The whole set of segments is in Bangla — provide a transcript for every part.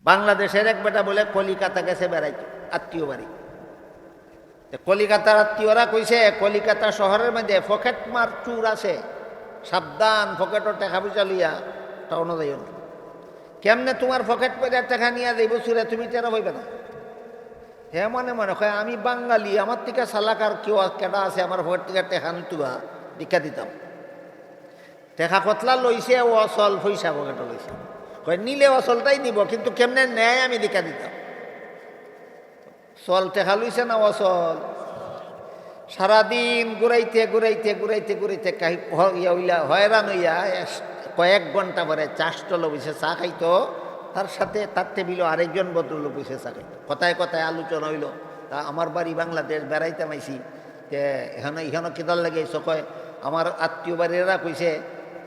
বাংলাদেশের এক বেটা বলে কলিকাতা গেছে বেড়াইতে আত্মীয় বাড়ি। কলিকাতার আত্মীয়রা কইছে কলিকাতা শহরের মধ্যে ফকেটমার চুর আছে, সাবধান, ফকেটর টাকা পয়সা লইয়া টাউনও যাইও না। কেমনে তোমার ফকেট পয়সার টাকা নিয়ে যাইব চুরে, তুমি টেরা হইবে না। হ্যাঁ মনে মনে হয় আমি বাঙালি, আমার থেকে সালাকার কেউ কেটা আছে আমার ফকেট থেকে টেকা নিতুবা দীক্ষা দিতাম। টেকা কতলা লইছে ও অচল পয়সা পকেটও লইছে, কয় নিলে অচলটাই নিব, কিন্তু কেমনে নেয় আমি দীক্ষা দিতাম। চল টেকা লইছে না অচল, সারাদিন ঘুরাইতে ঘুরাইতে ঘুরাইতে ঘুরাইতে হয়রান হইয়া কয়েক ঘন্টা পরে চা স্টলে বসে চা খাইতো, তার সাথে তার টেবিলও আরেকজন ভদ্রলোক বসে চা খাইতো। কথায় কথায় আলোচনা হইল, তা আমার বাড়ি বাংলাদেশ বেড়াইতে মাইছি, এখানে কেদার লাগে কয় আমার আত্মীয় বাড়িরা কইছে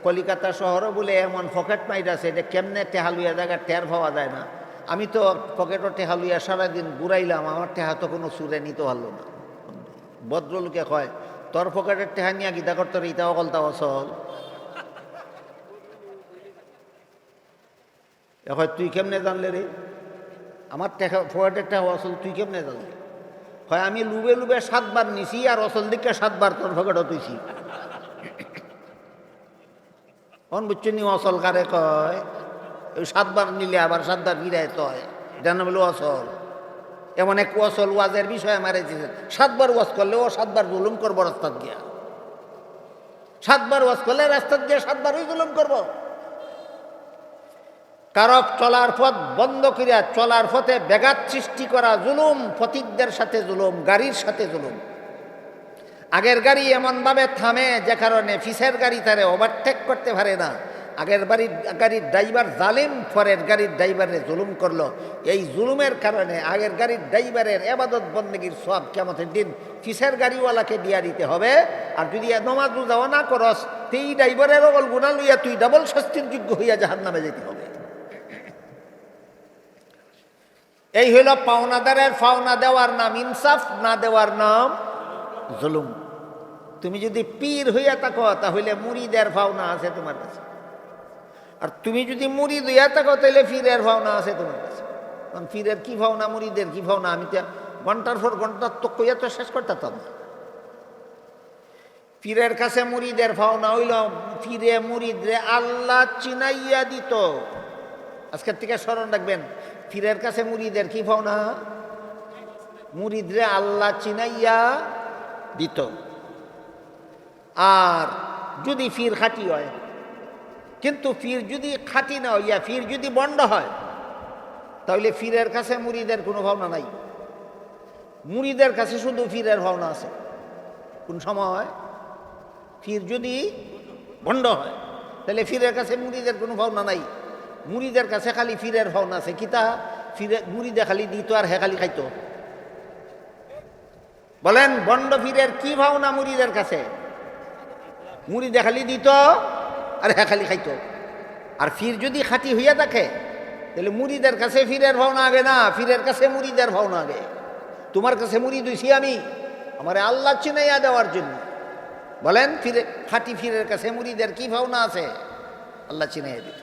কলিকাতা শহরও বলে এমন পকেট মাইট আছে, এটা কেমনে টেহা লইয়া জায়গা টের পাওয়া যায় না। আমি তো পকেটও টেহা লইয়া সারাদিন ঘুরাইলাম, আমার টেহা তো কোনো চুরে নিতে পারলো না। ভদ্রলোকে কয় তোর পকেটের টেহা নিয়ে গীতা করতে ইটা অকলতা অচল। এখন তুই কেমনে জানলে রে আমার টেকা পকেটের টেহা অচল, তুই কেমনে জানলি? হয় আমি লুবে লুবে 7 বার নিছি আর অচল দিকে 7 বার তোর পকেটও তুইছি। অন বুঝছো নি অচল কারে কয়? ওই 7 বার নিলে আবার 7 বার ফিরায় তয়, এটা না বলে অচল। এমন এক অচল ওয়াজের বিষয় আমার 7 বার ওয়াজ করলে ও 7 বার জুলুম করবো রাস্তাত গিয়া। 7 বার ওয়াজ করলে রাস্তাত গিয়া 7 বার ওই জুলুম করবো। কারো চলার পথ বন্ধ করিয়া চলার পথে ব্যাঘাত সৃষ্টি করা জুলুম, পথিকদের সাথে জুলুম, গাড়ির সাথে জুলুম। আগের গাড়ি এমনভাবে থামে যে কারণে পিছের গাড়ি তারে ওভারটেক করতে পারে না। আগের গাড়ির ড্রাইভার জালিম, পরের গাড়ির ড্রাইভারে জুলুম করলো। এই জুলুমের কারণে আগের গাড়ির ড্রাইভারের এবাদত বন্দেগীর সব কিয়ামতের দিন পিছের গাড়িওয়ালাকে দিয়া দিতে হবে। আর যদি নমাজ রোজাও না করস, এই ড্রাইভারের অগল গুণা লইয়া তুই ডাবল শাস্তির যোগ্য হইয়া জাহান্নামে যেতে হবে। এই হইল পাওনাদারের পাওনা দেওয়ার নাম ইনসাফ, না দেওয়ার নাম জুলুম। তুমি যদি পীর হইয়া থাকো তাহলে মুরিদের পাওনা আছে তোমার কাছে, আর তুমি যদি মুরিদ হইয়া থাকো তাহলে পীরের পাওনা আছে তোমার কাছে। কারণ পীরের কি পাওনা, মুরিদের কি পাওনা, আমি তো ঘন্টার পর ঘন্টার তো কইয়া তো শেষ করতাম না। পীরের কাছে মুরিদের পাওনা হইল পীরে মুরিদরে আল্লাহ চিনাইয়া দিত। আজকের থেকে স্মরণ রাখবেন, পীরের কাছে মুরিদের কি পাওনা, মুরিদরে আল্লাহ চিনাইয়া দিত। আর যদি পীর খাঁটি হয়, কিন্তু পীর যদি খাঁটি না হইয়া পীর যদি বন্ড হয়, তাহলে পীরের কাছে মুরিদের কোনো ভাবনা নাই। মুরিদের কাছে শুধু পীরের ভাবনা আছে। কোন সময় পীর যদি বন্ড হয়, তাহলে পীরের কাছে মুরিদের কোনো ভাবনা নাই। মুরিদের কাছে খালি পীরের ভাবনা আছে। কিতা পীরে মুরিদে খালি দিত আর হে খালি খাইতো। বলেন বন্ড পীরের কি ভাবনা মুরিদের কাছে? মুরিদে খালি দিত আর হে খালি খাইতো। আর পীর যদি খাঁটি হইয়া থাকে, তাহলে মুরিদের কাছে পীরের ভাবনা আগে না, পীরের কাছে মুরিদের ভাবনা আগে। তোমার কাছে মুরিদ হইছি আমি আমারে আল্লাহ চিনাইয়া দেওয়ার জন্য। বলেন ফিরে খাঁটি পীরের কাছে মুরিদের কি ভাবনা আছে? আল্লাহ চিনাইয়া দিত।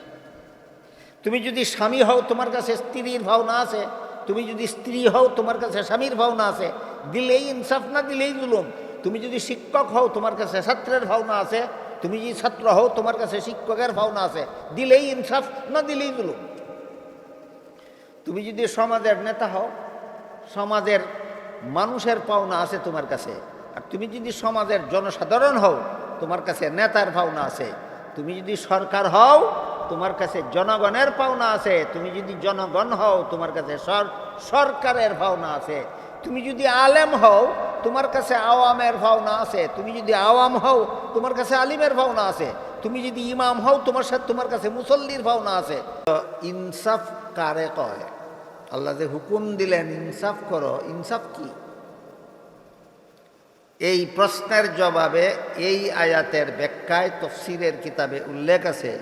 তুমি যদি স্বামী হও তোমার কাছে স্ত্রীর ভাবনা আছে, তুমি যদি স্ত্রী হও তোমার কাছে স্বামীর ভাবনা আছে। দিলেই ইনসাফ, না দিলেই জুলুম। তুমি যদি শিক্ষক হও তোমার কাছে ছাত্রের ভাবনা আছে, তুমি যদি ছাত্র হও তোমার কাছে শিক্ষকের ভাবনা আছে। দিলেই ইনসাফ, না দিলেই জুলুম। তুমি যদি সমাজের নেতা হও, সমাজের মানুষের পাওনা আছে তোমার কাছে। আর তুমি যদি সমাজের জনসাধারণ হও, তোমার কাছে নেতার পাওনা আছে। তুমি যদি সরকার হও, তোমার কাছে জনগণের পাওনা আছে। তুমি যদি জনগণ হও, তোমার কাছে সরকারের পাওনা আছে। তুমি যদি আলেম হও, তোমার কাছে আওয়ামের পাওনা আছে। তুমি যদি আওয়াম হও, তোমার কাছে আলিমের পাওনা আছে। তুমি যদি ইমাম হও, তোমার কাছে মুসল্লির পাওনা আছে। ইনসাফ কারে কয়? আল্লাহ যে হুকুম দিলেন ইনসাফ করো, ইনসাফ কি? এই প্রশ্নের জবাবে এই আয়াতের ব্যাখ্যায় তফসিরের কিতাবে উল্লেখ আছে,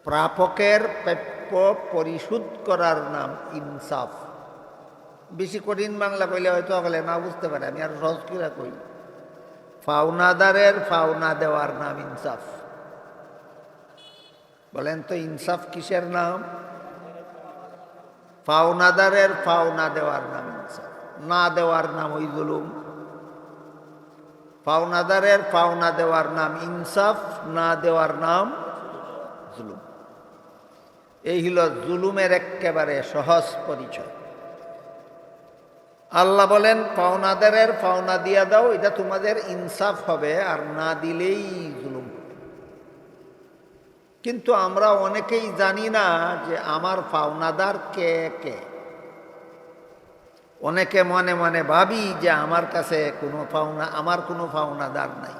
প্রাপকের প্রাপ্য পরিশোধ করার নাম ইনসাফ। বেশি কঠিন বাংলা কইলে হয়তো বলে না বুঝতে পারে, আমি আর সহজ করে কই। পাওনাদারের পাওনা দেওয়ার নাম ইনসাফ। বলেন তো ইনসাফ কিসের নাম? পাওনাদারের পাওনা দেওয়ার নাম ইনসাফ, না দেওয়ার নাম ওই জুলুম। পাওনাদারের পাওনা দেওয়ার নাম ইনসাফ, না দেওয়ার নাম জুলুম। এই হল জুলুমের একেবারে সহজ পরিচয়। আল্লাহ বলেন পাওনাদারের পাওনা দিয়া দাও, এটা তোমাদের ইনসাফ হবে, আর না দিলেই জুলুম হবে। কিন্তু আমরা অনেকেই জানি না যে আমার পাওনাদার কে কে। অনেকে মনে মনে ভাবি যে আমার কাছে আমার কোনো পাওনাদার নাই।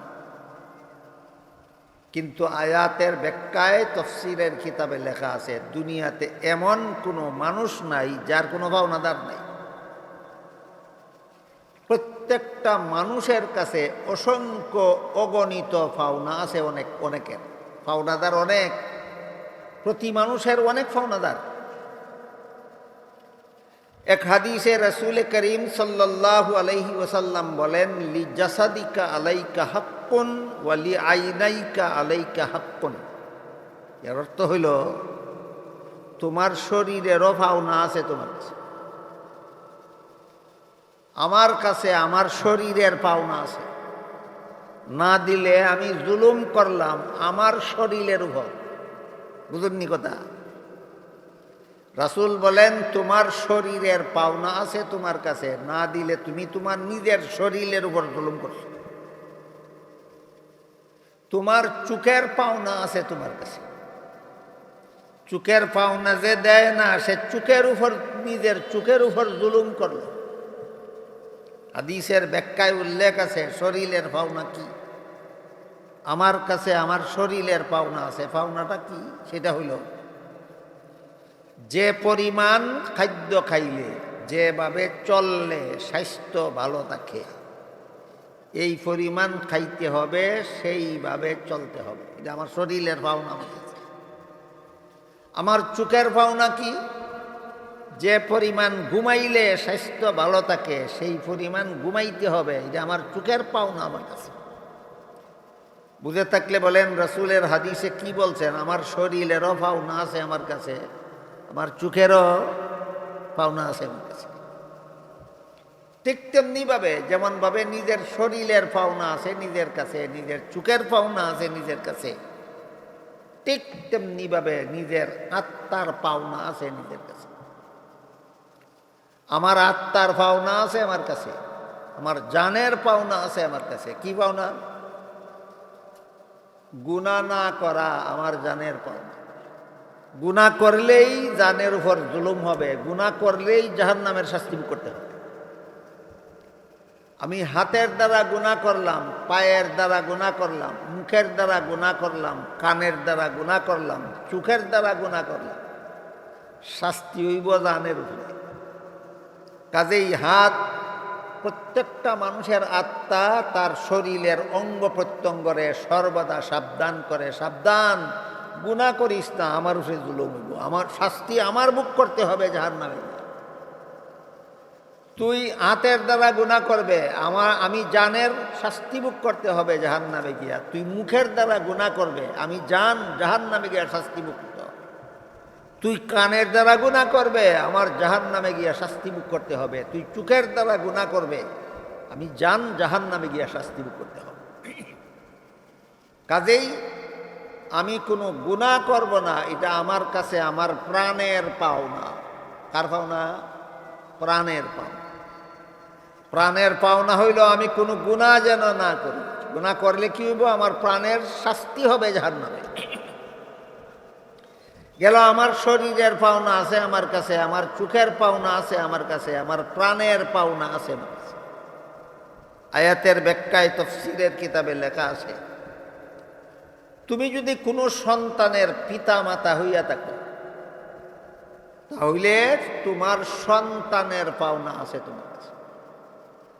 কিন্তু আয়াতের ব্যাখ্যায় তফসিরের কিতাবে লেখা আছে দুনিয়াতে এমন কোনো মানুষ নাই যার কোনো পাওনাদার নাই। প্রত্যেকটা মানুষের কাছে অসংখ্য অগণিত পাওনা আছে, অনেকের পাওনাদার অনেক। প্রতি মানুষের অনেক পাওনাদার। এক হাদিসে রাসূল করিম সাল্লাল্লাহু আলাইহি ওয়াসাল্লাম বলেন, লি জাসাদিকা আলাইকা হাক্কুন ওয়া লি আইনাইকা আলাইকা হাক্কুন। এর অর্থ হইল তোমার শরীরেরও পাওনা আছে তোমার কাছে, আমার কাছে আমার শরীরের পাওনা আছে। না দিলে আমি জুলুম করলাম আমার শরীরের উপর। বুঝুননি কথা? রাসূল বলেন তোমার শরীরের পাওনা আছে তোমার কাছে, না দিলে তুমি তোমার নিজের শরীরের উপর জুলুম করছো। তোমার চোখের পাওনা আছে তোমার কাছে, চোখের পাওনা যে দেয় না সে চোখের উপর, নিজের চোখের উপর জুলুম করলো। হাদিসের ব্যাখ্যায় উল্লেখ আছে শরীরের পাওনা কি। আমার কাছে আমার শরীরের পাওনা আছে। পাওনাটা কি? সেটা হইল যে পরিমাণ খাদ্য খাইলে, যেভাবে চললে স্বাস্থ্য ভালো থাকে, এই পরিমাণ খাইতে হবে, সেইভাবে চলতে হবে। এটা আমার শরীরের পাওনা। আমার চোখের পাওনা কি? যে পরিমাণ ঘুমাইলে স্বাস্থ্য ভালো থাকে সেই পরিমাণ ঘুমাইতে হবে। এটা আমার চোখের পাওনা আমার কাছে। বুঝে থাকলে বলেন রাসূলের হাদিসে কি বলছেন? আমার শরীরেরও পাওনা আছে আমার কাছে, আমার চোখেরও পাওনা আছে আমার কাছে। ঠিক তেমনি ভাবে, যেমন ভাবে নিজের শরীরের পাওনা আছে নিজের কাছে, নিজের চোখের পাওনা আছে নিজের কাছে, ঠিক তেমনি ভাবে নিজের আত্মার পাওনা আছে নিজের কাছে। আমার আত্মার পাওনা আছে আমার কাছে, আমার জানের পাওনা আছে আমার কাছে। কি পাওনা? গুনাহ না করা আমার জানের পাওনা। গুনাহ করলেই জানের উপর জুলুম হবে, গুনাহ করলেই জাহান্নামের শাস্তি ভোগ করতে হবে। আমি হাতের দ্বারা গুনাহ করলাম, পায়ের দ্বারা গুনাহ করলাম, মুখের দ্বারা গুনাহ করলাম, কানের দ্বারা গুনাহ করলাম, চোখের দ্বারা গুনাহ করলাম, শাস্তি হইব জানের উপরে। কাজেই হাত, প্রত্যেকটা মানুষের আত্মা তার শরীরের অঙ্গ প্রত্যঙ্গরে সর্বদা সাবধান করে, সাবধান, গুনাহ করিস না, আমার উপরে জুলুম হইব, আমার শাস্তি আমার ভোগ করতে হবে জাহান্নামে। তুই হাতের দ্বারা গুনাহ করবে, আমি জানের শাস্তি ভোগ করতে হবে জাহান্নামে গিয়া। তুই মুখের দ্বারা গুনাহ করবে, আমি জাহান্নামে গিয়া শাস্তি ভোগ করতে হবে। তুই কানের দ্বারা গুনাহ করবে, আমার জাহান্নামে গিয়া শাস্তি ভোগ করতে হবে। তুই চোখের দ্বারা গুনাহ করবে, আমি জাহান্নামে গিয়া শাস্তি ভোগ করতে হবে। কাজেই আমি কোনো গুনাহ করব না, এটা আমার কাছে আমার প্রাণের পাওনা। কার পাওনা? প্রাণের পাওনা। প্রাণের পাওনা হইল আমি কোনো গুনাহ যেন না করি। গুনাহ করলে কি হইব? আমার প্রাণের শাস্তি হবে জাহান্নামে। গেল আমার শরীরের পাওনা আছে আমার কাছে, আমার চোখের পাওনা আছে আমার কাছে, আমার প্রাণের পাওনা আছে আমার কাছে। আয়াতের ব্যাখ্যায় তাফসীরের কিতাবে লেখা আছে, তুমি যদি কোনো সন্তানের পিতা মাতা হইয়া থাকো, তাহলে তোমার সন্তানের পাওনা আছে তোমার কাছে,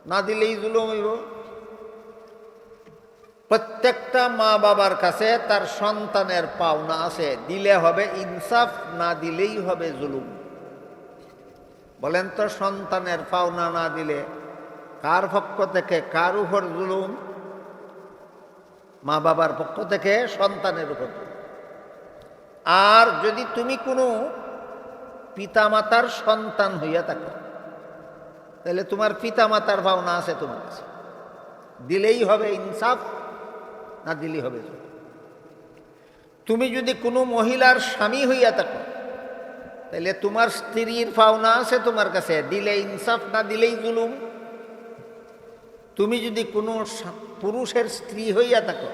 না দিলেই জুলুম হইব। প্রত্যেকটা মা বাবার কাছে তার সন্তানের পাওনা আছে, দিলে হবে ইনসাফ, না দিলেই হবে জুলুম। বলেন তো, সন্তানের পাওনা না দিলে কার পক্ষ থেকে কার উপর জুলুম? মা বাবার পক্ষ থেকে সন্তানের উপর। আর যদি তুমি কোনো পিতামাতার সন্তান হইয়া থাকো, তাহলে তোমার পিতামাতার ভাবনা আছে তোমার কাছে, দিলেই হবে ইনসাফ, না দিলেই হবে জুলুম। তুমি যদি কোনো মহিলার স্বামী হইয়া থাকো, তাহলে তোমার স্ত্রীর পাওনা আছে তোমার কাছে, দিলে ইনসাফ, না দিলেই জুলুম। তুমি যদি কোনো পুরুষের স্ত্রী হইয়া থাকো,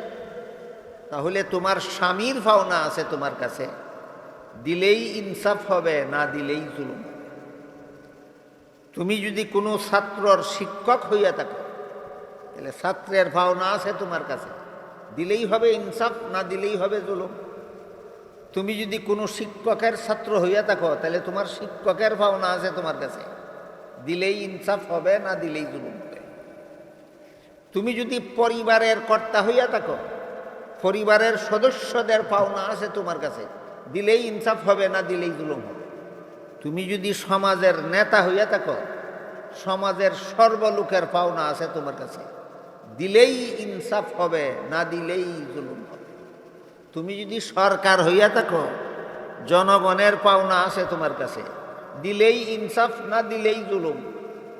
তাহলে তোমার স্বামীর পাওনা আছে তোমার কাছে, দিলেই ইনসাফ হবে, না দিলেই জুলুম। তুমি যদি কোনো ছাত্রর শিক্ষক হইয়া থাকো, তাহলে ছাত্রের পাওনা আছে তোমার কাছে, দিলেই হবে ইনসাফ, না দিলেই হবে জুলুম। তুমি যদি কোনো শিক্ষকের ছাত্র হইয়া থাকো, তাহলে তোমার শিক্ষকের পাওনা আছে তোমার কাছে, দিলেই ইনসাফ হবে, না দিলেই জুলুম হবে। তুমি যদি পরিবারের কর্তা হইয়া থাকো, পরিবারের সদস্যদের পাওনা আছে তোমার কাছে, দিলেই ইনসাফ হবে, না দিলেই জুলুম হবে। তুমি যদি সমাজের নেতা হইয়া থাকো, সমাজের সর্বলোকের পাওনা আছে তোমার কাছে, দিলেই ইনসাফ হবে, না দিলেই জুলুম হবে। তুমি যদি সরকার হইয়া থাকো, জনগণের পাওনা আছে তোমার কাছে, দিলেই ইনসাফ, না দিলেই জুলুম।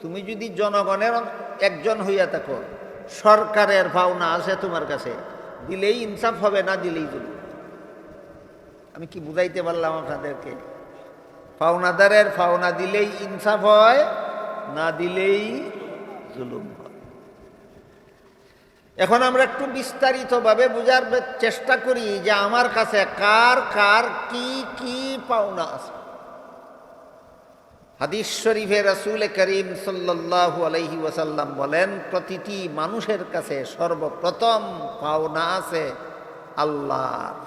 তুমি যদি জনগণের একজন হইয়া থাকো, সরকারের পাওনা আছে তোমার কাছে, দিলেই ইনসাফ হবে, না দিলেই জুলুম। আমি কি বুঝাইতে পারলাম আপনাদেরকে? পাওনাদারের পাওনা দিলেই ইনসাফ হয়, না দিলেই জুলুম হয়। এখন আমরা একটু বিস্তারিতভাবে বোঝার চেষ্টা করি যে আমার কাছে কার কার কি কি পাওনা আছে। হাদিস শরীফে রাসূল করিম সাল্লাল্লাহু আলাইহি ওয়াসাল্লাম বলেন, প্রতিটি মানুষের কাছে সর্বপ্রথম পাওনা আছে আল্লাহর।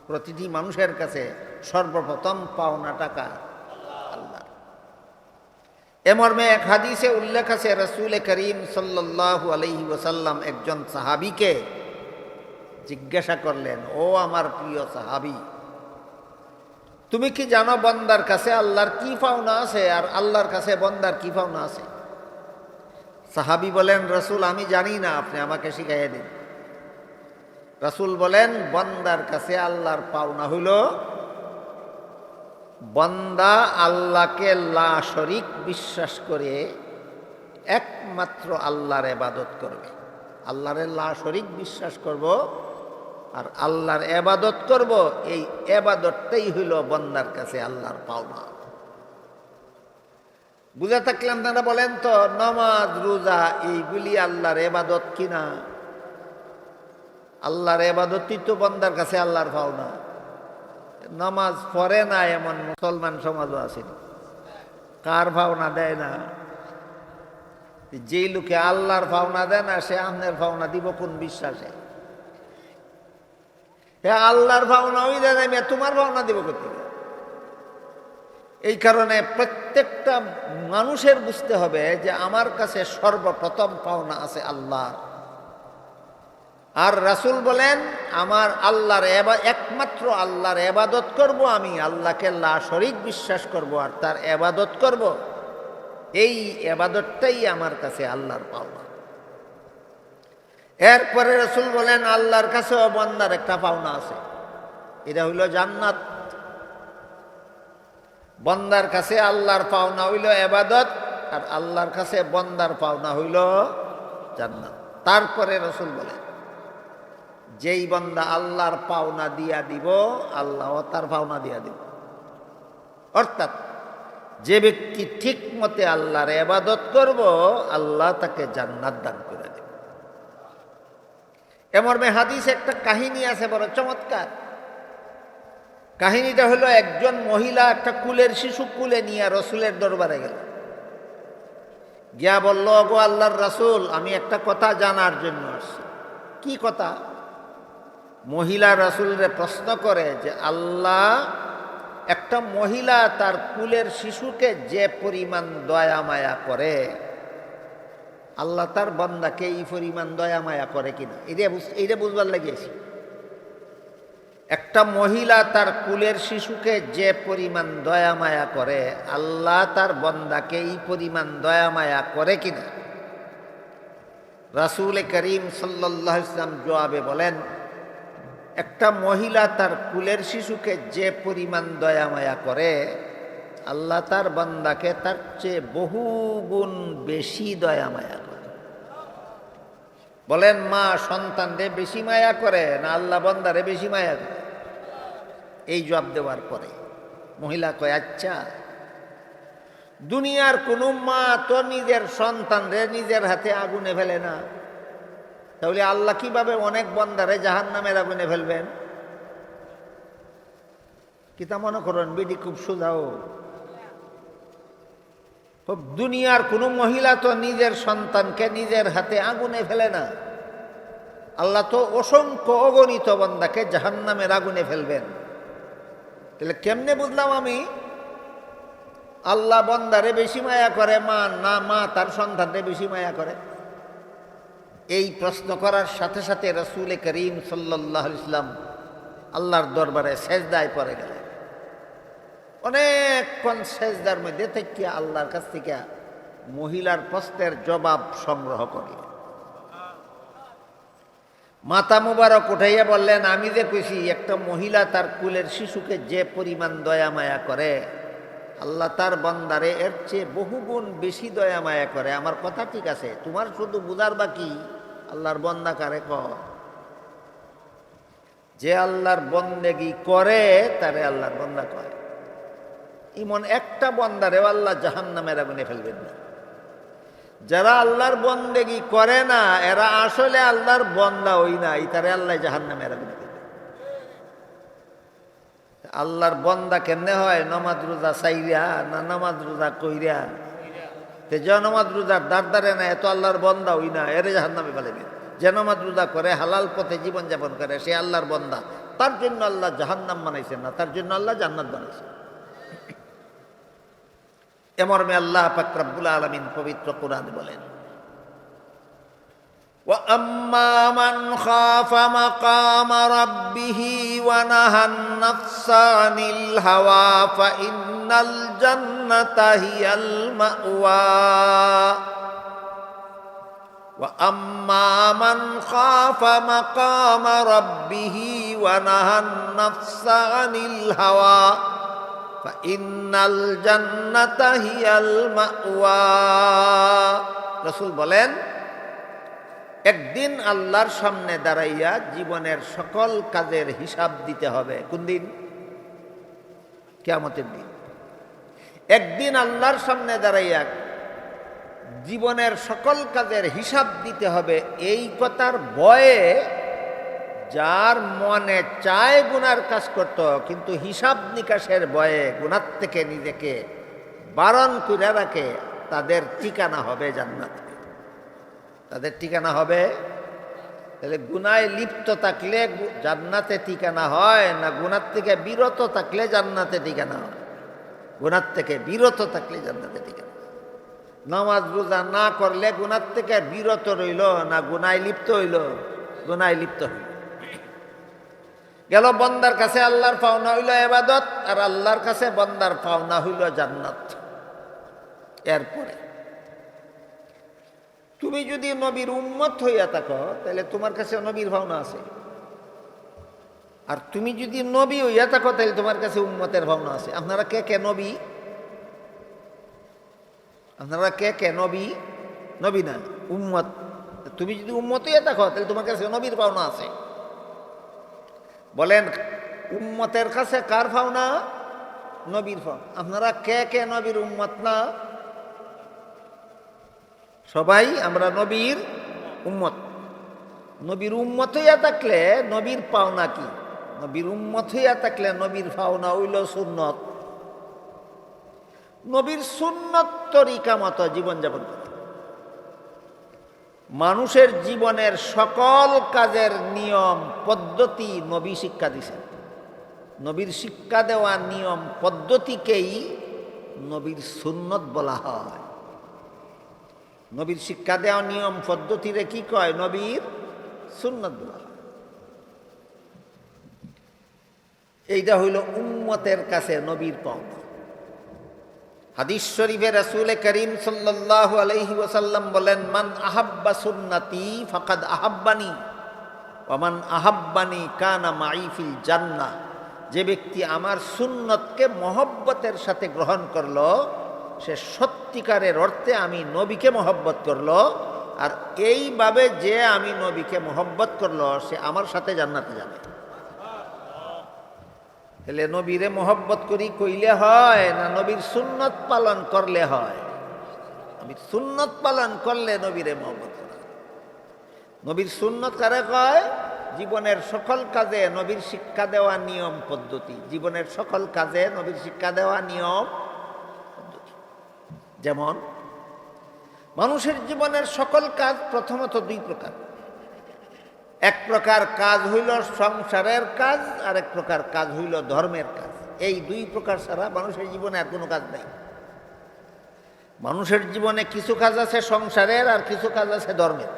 প্রতিটি মানুষের কাছে সর্বপ্রথম পাওনা টাকা আল্লাহ। এমর্মে এক হাদিসে উল্লেখ আছে, রাসূল করিম সাল্লাল্লাহু আলাইহি ওয়াসাল্লাম একজন সাহাবীকে জিজ্ঞাসা করলেন, ও আমার প্রিয় সাহাবী, তুমি কি জানো বান্দার কাছে আল্লাহর কি পাওনা আছে, আর আল্লাহর কাছে বান্দার কি পাওনা আছে? সাহাবী বলেন, রাসূল আমি জানি না, আপনি আমাকে শিখাইয়া দিন। রাসূল বলেন, বান্দার কাছে আল্লাহর পাওনা হইল, বান্দা আল্লাহকে লা শরীক বিশ্বাস করে একমাত্র আল্লাহর ইবাদত করবে। আল্লাহর লা শরীক বিশ্বাস করব আর আল্লাহর ইবাদত করব, এই ইবাদতটাই হইল বান্দার কাছে আল্লাহর পাওনা। বুঝা থাকলে আপনারা বলেন তো, নামাজ রোজা এইগুলি আল্লাহর ইবাদত কিনা? আল্লাহর ইবাদতই তো বান্দার কাছে আল্লাহর পাওনা। নামাজ পড়ে না এমন মুসলমান সমাজও আছে, কার পাওনা দেয় না? যেই লোকে আল্লাহর পাওনা দেয় না, সে আপনার পাওনা দিব কোন বিশ্বাসে? আল্লাহর পাওনা ওই দেয় না, তোমার পাওনা দিব কোথেকে? এই কারণে প্রত্যেকটা মানুষের বুঝতে হবে যে আমার কাছে সর্বপ্রথম পাওনা আছে আল্লাহ। আর রাসূল বলেন, আমার আল্লাহর একমাত্র আল্লাহর ইবাদত করব, আমি আল্লাহকে লা শরীক বিশ্বাস করব আর তার ইবাদত করব, এই ইবাদতটাই আমার কাছে আল্লাহর পাওনা। এরপরে রাসূল বলেন, আল্লাহর কাছেও বান্দার একটা পাওনা আছে, এটা হইল জান্নাত। বান্দার কাছে আল্লাহর পাওনা হইল ইবাদত, আর আল্লাহর কাছে বান্দার পাওনা হইল জান্নাত। তারপরে রাসূল বলেন, যেই বান্দা আল্লাহর পাওনা দিয়া দিব, আল্লাহ তার পাওনা দিয়া দিব। অর্থাৎ যে ব্যক্তি ঠিক মতে আল্লাহর ইবাদত করব, আল্লাহ তাকে জান্নাত দান করে দেবে। এমর্মে হাদিসে একটা কাহিনী আছে বড় চমৎকার। কাহিনীটা হলো, একজন মহিলা একটা কুলের শিশু কুলে নিয়ে রাসূলের দরবারে গেল। গিয়া বলল, গো আল্লাহর রাসূল, আমি একটা কথা জানার জন্য আসছি। কি কথা? মহিলা রাসূলরে প্রশ্ন করে যে, আল্লাহ, একটা মহিলা তার কুলের শিশুকে যে পরিমাণ দয়া মায়া করে, আল্লাহ তার বান্দাকে এই পরিমাণ দয়া মায়া করে কিনা, এইটা বুঝবার লাগিয়েছি। একটা মহিলা তার কুলের শিশুকে যে পরিমাণ দয়া মায়া করে, আল্লাহ তার বান্দাকে এই পরিমাণ দয়া মায়া করে কিনা? রাসূল করিম সাল্লাল্লাহু আলাইহি ওয়াসাল্লাম জবাবে বলেন, একটা মহিলা তার কুলের শিশুকে যে পরিমাণ দয়া মায়া করে, আল্লাহ তার বান্দাকে তার চেয়ে বহু গুণ বেশি দয়া মায়া করে। বলেন, মা সন্তানরে বেশি মায়া করে না আল্লাহ বান্দারে বেশি মায়া করে? এই জবাব দেওয়ার পরে মহিলা কয়, আচ্ছা, দুনিয়ার কোনো মা তো নিজের সন্তানরে নিজের হাতে আগুনে ফেলে না, তাহলে আল্লাহ কিভাবে অনেক বান্দারে জাহান্নামের আগুনে ফেলবেন? কিতা মনে করেন বিডি খুব সোজাও? দুনিয়ার কোনো মহিলা তো নিজের সন্তানকে নিজের হাতে আগুনে ফেলে না, আল্লাহ তো অসংখ্য অগণিত বান্দাকে জাহান্নামের আগুনে ফেলবেন। তাহলে কেমনে বুঝলাম আমি আল্লাহ বান্দারে বেশি মায়া করে মা না মা তার সন্তানরে বেশি মায়া করে? এই প্রশ্ন করার সাথে সাথে রাসূল করিম সাল্লাল্লাহু আলাইহি ওয়াসাল্লাম আল্লাহর দরবারে সেজদায় পড়ে গেলেন। অনেকক্ষণ সেজদার মধ্যে থেকে আল্লাহর কাছ থেকে মহিলার প্রশ্নের জবাব সংগ্রহ করলেন। মাথা মুবারক উঠাইয়া বললেন, আমি যে কইছি একটা মহিলা তার কুলের শিশুকে যে পরিমাণ দয়া মায়া করে, আল্লাহ তার বান্দারে এর চেয়ে বহুগুণ বেশি দয়া মায়া করে। আমার কথা ঠিক আছে, তোমার শুধু বুঝার বাকি আল্লাহর বান্দা কারে কয়। যে আল্লাহর বন্দেগী করে তারে আল্লাহর বান্দা কয়। এমন একটা বান্দারেও আল্লাহ জাহান্নামের আগুনে ফেলবেন না। যারা আল্লাহর বন্দেগী করে না এরা আসলে আল্লাহর বান্দা ওই না, তারে আল্লাহ জাহান্নামের আগুনে ফেলবেন। আল্লাহর বান্দা কেমনে হয়? নামাজ রোজা চাইরা না নামাজ রোজা কইরা? যে নামাজ রোজার দাঁড় না এত আল্লাহর বান্দা ওই না, এরে জাহান্নামে ফেলবেন। যে নামাজ রোজা করে হালাল পথে জীবনযাপন করে সে আল্লাহর বান্দা, তার জন্য আল্লাহ জাহান্নাম বানাইছেন না, তার জন্য আল্লাহ জান্নাত বানাইছেন। এমর্মে আল্লাহ পাক রব্বুল আলামিন পবিত্র কোরআনে বলেন, ওয়া আম্মা মান খাফা মাকামা রাব্বিহি ওয়া নাহান নাফসা আনিল হাওয়া ফা ইন্নাল জান্নাতা হিয়াল মাওয়া ওয়া আম্মা মান খাফা মাকামা রাব্বিহি ওয়া নাহান নাফসা আনিল হাওয়া ইন্নাল জান্নাতা হিয়াল মাওয়া। রাসূল বলেন, একদিন আল্লাহর সামনে দাঁড়াইয়া জীবনের সকল কাজের হিসাব দিতে হবে। কোন দিন? কিয়ামতের দিন। একদিন আল্লাহর সামনে দাঁড়াইয়া জীবনের সকল কাজের হিসাব দিতে হবে, এই কথার ভয়ে যার মনে চায় গুনার কাজ করত কিন্তু হিসাব নিকাশের ভয়ে গুনার থেকে নিজেকে বারণ করে রাখে, তাদের ঠিকানা হবে জান্নাতে। তাদের ঠিকানা হবে। তাহলে গুনায় লিপ্ত থাকলে জান্নাতে ঠিকানা হয় না গুনার থেকে বিরত থাকলে জান্নাতে ঠিকানা হয়? গুনার থেকে বিরত থাকলে জান্নাতে ঠিকানা। নামাজ রোজা না করলে গুনার থেকে বিরত রইল না গুনায় লিপ্ত হইল? গুনায় লিপ্ত হইল। গেল বন্দার কাছে আল্লাহর পাওনা হইল ইবাদত, আর আল্লাহর কাছে বন্দার পাওনা হইল জান্নাত। এরপরে তুমি যদি নবীর উম্মত হইয়া থাকো তাহলে তোমার কাছে নবীর পাওনা আছে, আর তুমি যদি নবী হইয়া থাকো তাহলে তোমার কাছে উম্মতের পাওনা আছে। আপনারা কে কে নবী? আপনারা কে কে নবী? নবী না, উম্মত। তুমি যদি উম্মত হইয়া থাকো তাহলে তোমার কাছে নবীর পাওনা আছে। বলেন, উম্মতের কাছে কার পাওনা? নবীর পাওনা। আপনারা কে কে নবীর উম্মত না? সবাই আমরা নবীর উম্মত। নবীর উম্মত হইয়া থাকলে নবীর পাওনা কি? নবীর উম্মত হইয়া থাকলে নবীর পাওনা হইল সুন্নত। নবীর সুন্নত তরিকা মতো জীবনযাপন করে মানুষের জীবনের সকল কাজের নিয়ম পদ্ধতি নবী শিক্ষা দিছেন। নবীর শিক্ষা দেওয়া নিয়ম পদ্ধতিকেই নবীর সুন্নত বলা হয়। নবীর শিক্ষা দেওয়া নিয়ম পদ্ধতিরে কি কয়? নবীর সুন্নত বলা হয়। এইটা হইল উম্মতের কাছে নবীর পাওনা। হাদিস শরীফে রাসূল করিম সাল্লাল্লাহু আলাইহি ওয়াসাল্লাম বলেন, মান আহাব্বা সুন্নতি ফাকাদ আহাব্বানি। ওমান আহাব্বানি কানা মাই ফিল জান্নাহ, যে ব্যক্তি আমার সুন্নতকে মহব্বতের সাথে গ্রহণ করলো সে সত্যিকারের অর্থে আমি নবীকে মহব্বত করলো, আর এইভাবে যে আমি নবীকে মহব্বত করলো সে আমার সাথে জান্নাতে যাবে। তাহলে নবীরে মহব্বত করি কইলে হয় না নবীর সুন্নত পালন করলে হয়? নবীর সুন্নত পালন করলে নবীরে মহব্বত করা। নবীর সুন্নত কারে কয়? জীবনের সকল কাজে নবীর শিক্ষা দেওয়া নিয়ম পদ্ধতি, জীবনের সকল কাজে নবীর শিক্ষা দেওয়া নিয়ম পদ্ধতি। যেমন মানুষের জীবনের সকল কাজ প্রথমত দুই প্রকার। এক প্রকার কাজ হইল সংসারের কাজ, আর এক প্রকার কাজ হইল ধর্মের কাজ। এই দুই প্রকার ছাড়া মানুষের জীবনে আর কোনো কাজ নেই। মানুষের জীবনে কিছু কাজ আছে সংসারের, আর কিছু কাজ আছে ধর্মের।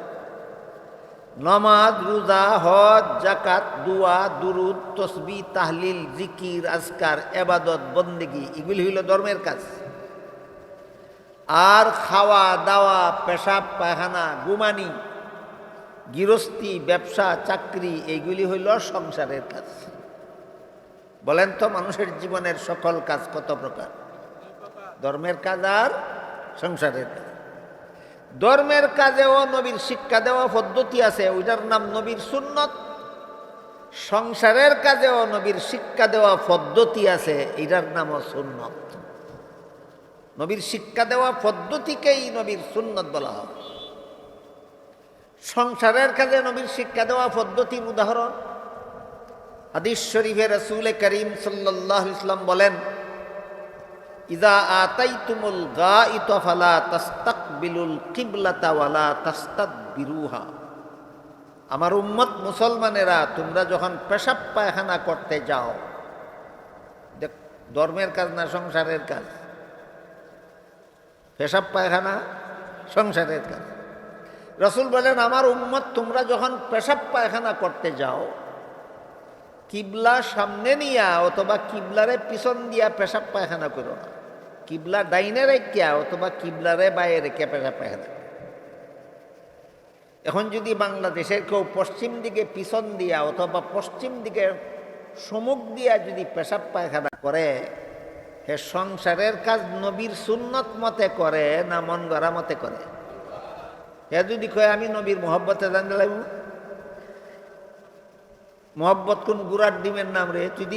নামাজ, রোজা, হজ, যাকাত, দুয়া, দুরুদ, তসবিহ, তাহলিল, জিকির, আজকার, ইবাদত, বন্দেগী, এগুলি হইল ধর্মের কাজ। আর খাওয়া দাওয়া, পেশাব পায়খানা, গুমানি, গৃহস্থী, ব্যবসা, চাকরি, এইগুলি হইল সংসারের কাজ। বলেন তো মানুষের জীবনের সকল কাজ কত প্রকার? ধর্মের কাজ আর সংসারের কাজ। ধর্মের কাজেও নবীর শিক্ষা দেওয়া পদ্ধতি আছে, ওইটার নাম নবীর সুন্নত। সংসারের কাজেও নবীর শিক্ষা দেওয়া পদ্ধতি আছে, এটার নামও সুন্নত। নবীর শিক্ষা দেওয়া পদ্ধতিকেই নবীর সুন্নত বলা হয়। সংসারের কাজে নবীর শিক্ষা দেওয়া পদ্ধতির উদাহরণ হাদিস শরীফে রাসূল করিম সাল্লাল্লাহু আলাইহি ওয়াসাল্লাম বলেন, ইযা আতাইতুমুল গাইতা ফালা তাস্তাকবিলুল কিবলাতা ওয়ালা তাস্তাদবিরুহা। আমার উম্মত মুসলমানেরা, তোমরা যখন পেশাব পায়খানা করতে যাও, দেখ ধর্মের কাজ না সংসারের কাজ? পেশাব পায়খানা সংসারের কাজ। রাসূল বলেন, আমার উম্মত তোমরা যখন পেশাব পায়খানা করতে যাও, কিবলা সামনে নিয়া অথবা কিবলারে পিছন দিয়া পেশাব পায়খানা করো না। কিবলা ডাইনে রেখা অথবা কিবলারে বাইরে রেখে পেশাব পায়খানা। এখন যদি বাংলাদেশের কেউ পশ্চিম দিকে পিছন দিয়া অথবা পশ্চিম দিকে সম্মুখ দিয়া যদি পেশাব পায়খানা করে, হে সংসারের কাজ নবীর সুন্নত মতে করে না মন গড়া মতে করে? হে যদি কয় আমি নবীর মহব্বতে জানতে লাগব, মহব্বত কোন গুড়ার ডিমের নাম রে? যদি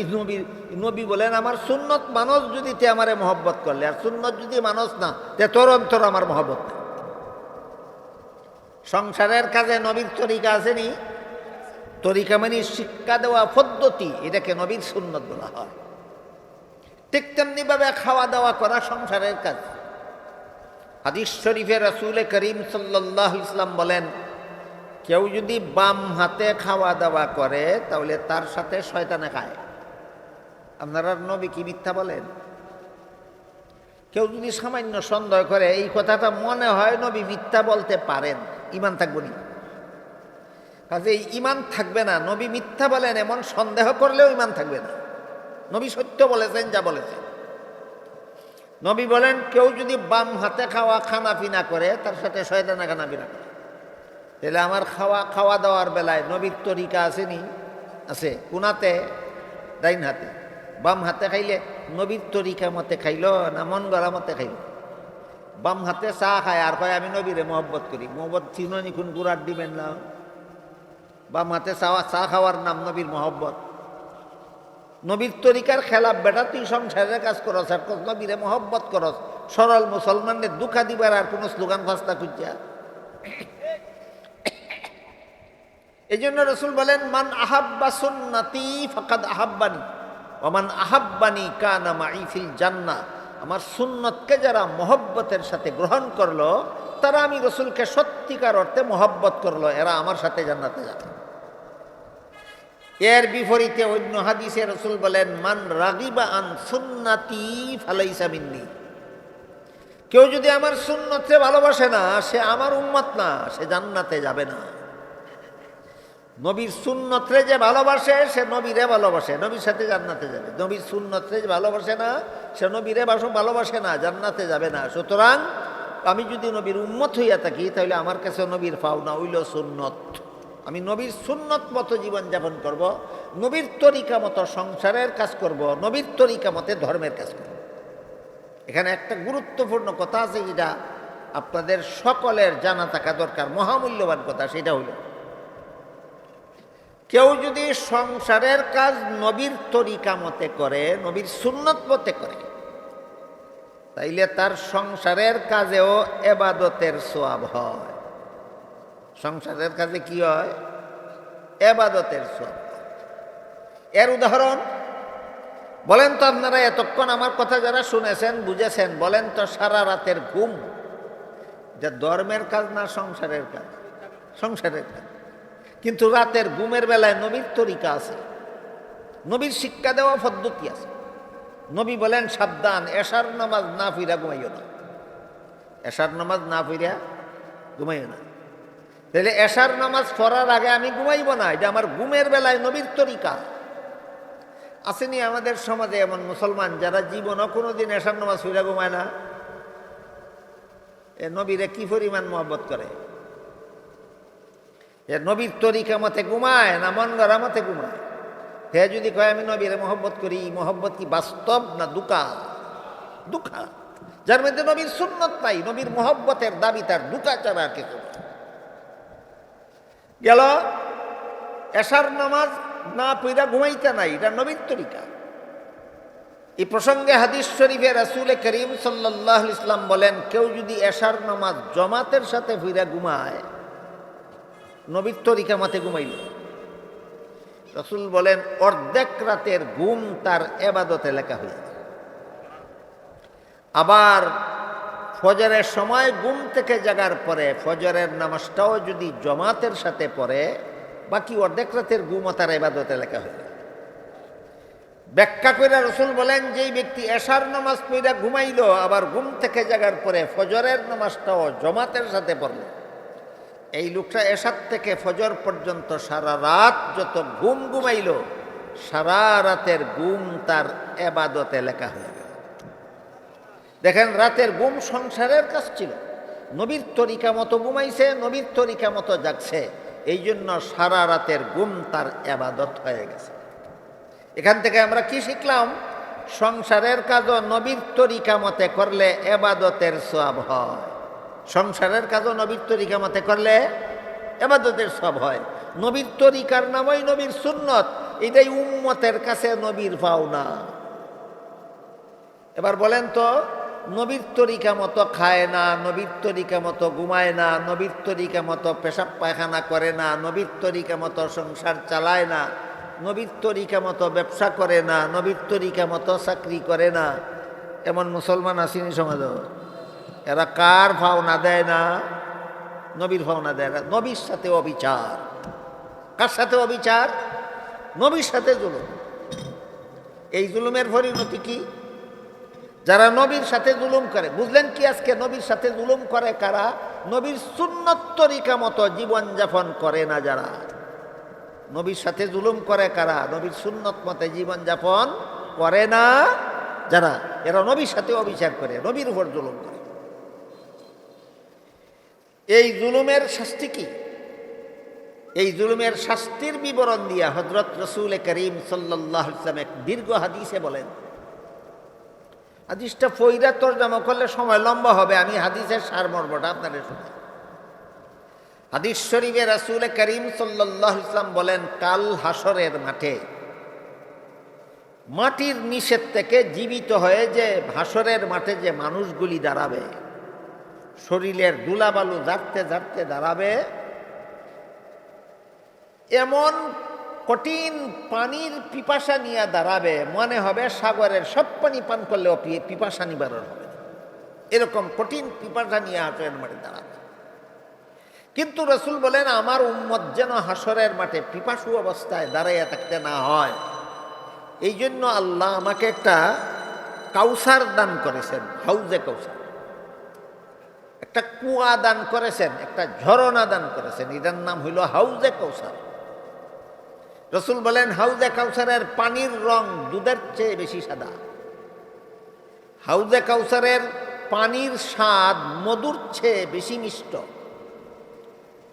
নবী বলেন আমার সুন্নত মানুষ, যদি তে আমারে মহব্বত করলে, আর সুন্নত যদি মানুষ না তে তোর অন্তর আমার মহব্বত না। সংসারের কাজে নবীর তরিকা আসেনি? তরিকা মানে শিক্ষা দেওয়া পদ্ধতি, এটাকে নবীর সুন্নত বলা হয়। ঠিক তেমনি ভাবে খাওয়া দাওয়া করা সংসারের কাজ। হাদিস শরীফে রাসূল করিম সাল্লাল্লাহু আলাইহি ওয়াসাল্লাম বলেন, কেউ যদি বাম হাতে খাওয়া দাওয়া করে তাহলে তার সাথে শয়তানে খায়। আপনারা নবী কি মিথ্যা বলেন? কেউ যদি সামান্য সন্দেহ করে, এই কথাটা মনে হয় নবী মিথ্যা বলতে পারেন, ঈমান থাকবে না। কাজে ঈমান থাকবে না। নবী মিথ্যা বলেন এমন সন্দেহ করলেও ঈমান থাকবে না। নবী সত্য বলেছেন যা বলেছেন। নবী বলেন, কেউ যদি বাম হাতে খানা পিনা করে তার সাথে শয়তানে খানা পিনা করে। তাহলে আমার খাওয়া দাওয়ার বেলায় নবীর তরিকা আসেনি? আছে। কোনাতে? ডাইন হাতে। বাম হাতে খাইলে নবীর তরিকা মতে খাইল না মন গড়া মতে খাইল? বাম হাতে চা খায় আর কয় আমি নবীরে মহব্বত করি। মহব্বত চিনি কোন গুড়ার দিবেন না? বাম হাতে চা খাওয়ার নাম নবীর মহব্বত? নবীর তরিকার খেলাফ বেটা, তুই সংসারের কাজ করস আর নবীরে মহব্বত করস। সরল মুসলমানদের দুঃখা দিবার আর কোনো স্লোগান ফাস্তা খুঁজা। এই জন্য রাসূল বলেন, মান আহাব্বা সুন্নতি ফাকাদ আহাব্বানি ওয়া মান আহাব্বানি কানা মাই ফিল জান্নাহ। আমার সুন্নতকে যারা মহব্বতের সাথে গ্রহণ করলো, তারা আমি রাসূলকে সত্যিকার অর্থে মহব্বত করলো, এরা আমার সাথে জান্নাতে যাবে। এর বিপরীতে অন্য হাদিসে রাসূল বলেন, মান রাগিবা আন সুন্নতি ফালাইসা মিন্নি। কেউ যদি আমার সুন্নতকে ভালোবাসে না, সে আমার উম্মত না, সে জান্নাতে যাবে না। নবীর সুন্নতরে যে ভালোবাসে সে নবীরে ভালোবাসে, নবীর সাথে জান্নাতে যাবে। নবীর সুন্নতরে যে ভালোবাসে না, সে নবীরে ভালোবাসে না, জান্নাতে যাবে না। সুতরাং আমি যদি নবীর উম্মত হইয়া থাকি, তাহলে আমার কাছে নবীর পাওনা হইল সুন্নত। আমি নবীর সুন্নত মতো জীবনযাপন করব, নবীর তরিকা মতো সংসারের কাজ করব, নবীর তরিকা মতে ধর্মের কাজ করব। এখানে একটা গুরুত্বপূর্ণ কথা আছে, যেটা আপনাদের সকলের জানা থাকা দরকার, মহামূল্যবান কথা। সেটা হলো, কেউ যদি সংসারের কাজ নবীর তরিকা মতে করে, নবীর সুন্নত মতে করে, তাইলে তার সংসারের কাজেও এবাদতের সওয়াব হয়। সংসারের কাজে কি হয়? এবাদতের সওয়াব। এর উদাহরণ বলেন তো আপনারা, এতক্ষণ আমার কথা যারা শুনেছেন, বুঝেছেন, বলেন তো সারা রাতের ঘুম যে ধর্মের কাজ না সংসারের কাজ? সংসারের কাজ। কিন্তু রাতের ঘুমের বেলায় নবীর তরিকা আছে, নবীর শিক্ষা দেওয়া পদ্ধতি আছে। নবী বলেন, সাবধান, এশার নামাজ না ফিরা ঘুমাইও না। এশার নামাজ না ফিরা ঘুমাইও না। তাহলে এশার নামাজ পড়ার আগে আমি ঘুমাইব না, এটা আমার ঘুমের বেলায় নবীর তরিকা। আসেনি আমাদের সমাজে এমন মুসলমান যারা জীবনও কোনোদিন এশার নামাজ ফিরা ঘুমায় না? এ নবীরে কি পরিমাণ মহব্বত করে! এ নবীর তরিকা মতে ঘুমায় না মন গড়া মতে ঘুমায়? হে যদি কয় আমি নবীরে মহব্বত করি, মহব্বত কি বাস্তব না দুকা? দুকা। যার মধ্যে নবীর সুন্নত নাই, নবীর মহব্বতের দাবি তার দুকা ছাড়া আর কিছু গেল। এশার নামাজ না পইরা ঘুমাইতে নাই, এটা নবীর তরিকা। এই প্রসঙ্গে হাদিস শরীফে রাসূল করিম সাল্লাল্লাহু আলাইহি ওয়াসাল্লাম বলেন, কেউ যদি এশার নামাজ জামাতের সাথে পইরা ঘুমায়, নবীর তরিকা মতে ঘুমাইল, রাসূল বলেন অর্ধেক রাতের ঘুম তার ইবাদতে লেখা হয়ে যায়। আবার ফজরের সময় ঘুম থেকে জাগার পরে ফজরের নামাজটাও যদি জামাতের সাথে পড়ে, বাকি অর্ধেক রাতের ঘুমও তার ইবাদতে লেখা হয়ে যায়। ব্যাখ্যা করে রাসূল বলেন, যেই ব্যক্তি এশার নামাজ পড়ে ঘুমাইল, আবার ঘুম থেকে জাগার পরে ফজরের নামাজটাও জামাতের সাথে পড়ল, এই লোকটা এশার থেকে ফজর পর্যন্ত সারা রাত যত ঘুম ঘুমাইল, সারা রাতের ঘুম তার ইবাদতে লেখা হয়ে গেল। দেখেন, রাতের ঘুম সংসারের কাজ ছিল, নবীর তরিকা মতো ঘুমাইছে, নবীর তরিকা মতো জাগছে, এই জন্য সারা রাতের ঘুম তার ইবাদত হয়ে গেছে। এখান থেকে আমরা কি শিখলাম? সংসারের কাজও নবীর তরিকা মতে করলে ইবাদতের সওয়াব হয়। সংসারের কাজও নবীর তরিকা মতে করলে ইবাদতের সওয়াব হয়। নবীর তরিকার নামই নবীর সুন্নত, এটাই উম্মতের কাছে নবীর পাওনা। এবার বলেন তো, নবীর তরিকা মতো খায় না, নবীর তরিকা মতো ঘুমায় না, নবীর তরিকা মতো পেশাব পায়খানা করে না, নবীর তরিকা মতো সংসার চালায় না, নবীর তরিকা মতো ব্যবসা করে না, নবীর তরিকা মতো চাকরি করে না, এমন মুসলমান আসেনি সমাজ? এরা কার ভাওনা দেয় না? নবীর ভাওনা দেয় না। নবীর সাথে অবিচার। কার সাথে অবিচার? নবীর সাথে জুলুম। এই জুলুমের পরিণতি কি? যারা নবীর সাথে জুলুম করে, বুঝলেন কি আজকে নবীর সাথে জুলুম করে কারা? নবীর সুন্নত তরিকা মতো জীবনযাপন করে না যারা। নবীর সাথে জুলুম করে কারা? নবীর সুন্নত মতে জীবনযাপন করে না যারা, এরা নবীর সাথে অবিচার করে, নবীর উপর জুলুম করে। এই জুলুমের শাস্তি কি? এই জুলুমের শাস্তির বিবরণ দিয়া হযরত রাসূল করিম সাল্লাল্লাহু আলাইহি ওয়াসাল্লাম এক দীর্ঘ হাদিসে বলেন। হাদিসটা ফয়রা তরজমা করলে সময় লম্বা হবে, আমি হাদিসের সারমর্মটা আপনাদের শোনাই। হাদিস শরীফে রাসূল করিম সাল্লাল্লাহু আলাইহি ওয়াসাল্লাম বলেন, কাল হাসরের মাঠে মাটির নিচের থেকে জীবিত হয়ে যে হাসরের মাঠে যে মানুষগুলি দাঁড়াবে, শরীরের ধুলাবালু ঝাড়তে ঝাড়তে দাঁড়াবে, এমন কঠিন পানির পিপাসা নিয়ে দাঁড়াবে, মনে হবে সাগরের সব পানি পান করলেও পিপাসা নিবারণ হবে না, এরকম কঠিন পিপাসা নিয়ে হাসরের মাঠে দাঁড়াবে। কিন্তু রাসূল বলেন, আমার উম্মত যেন হাসরের মাঠে পিপাসু অবস্থায় দাঁড়াইয়া থাকতে না হয়, এই জন্য আল্লাহ আমাকে একটা কাউসার দান করেছেন, হাউজে কাউসার, একটা কুয়া দান করেছেন, একটা ঝরনা দান করেছেন, এটার নাম হইল হাউজে কাউসার। রাসূল বলেন, হাউজে কাউসারের পানির রং দুধের চেয়ে বেশি সাদা, হাউজে কাউসারের পানির স্বাদ মধুর চেয়ে বেশি মিষ্ট,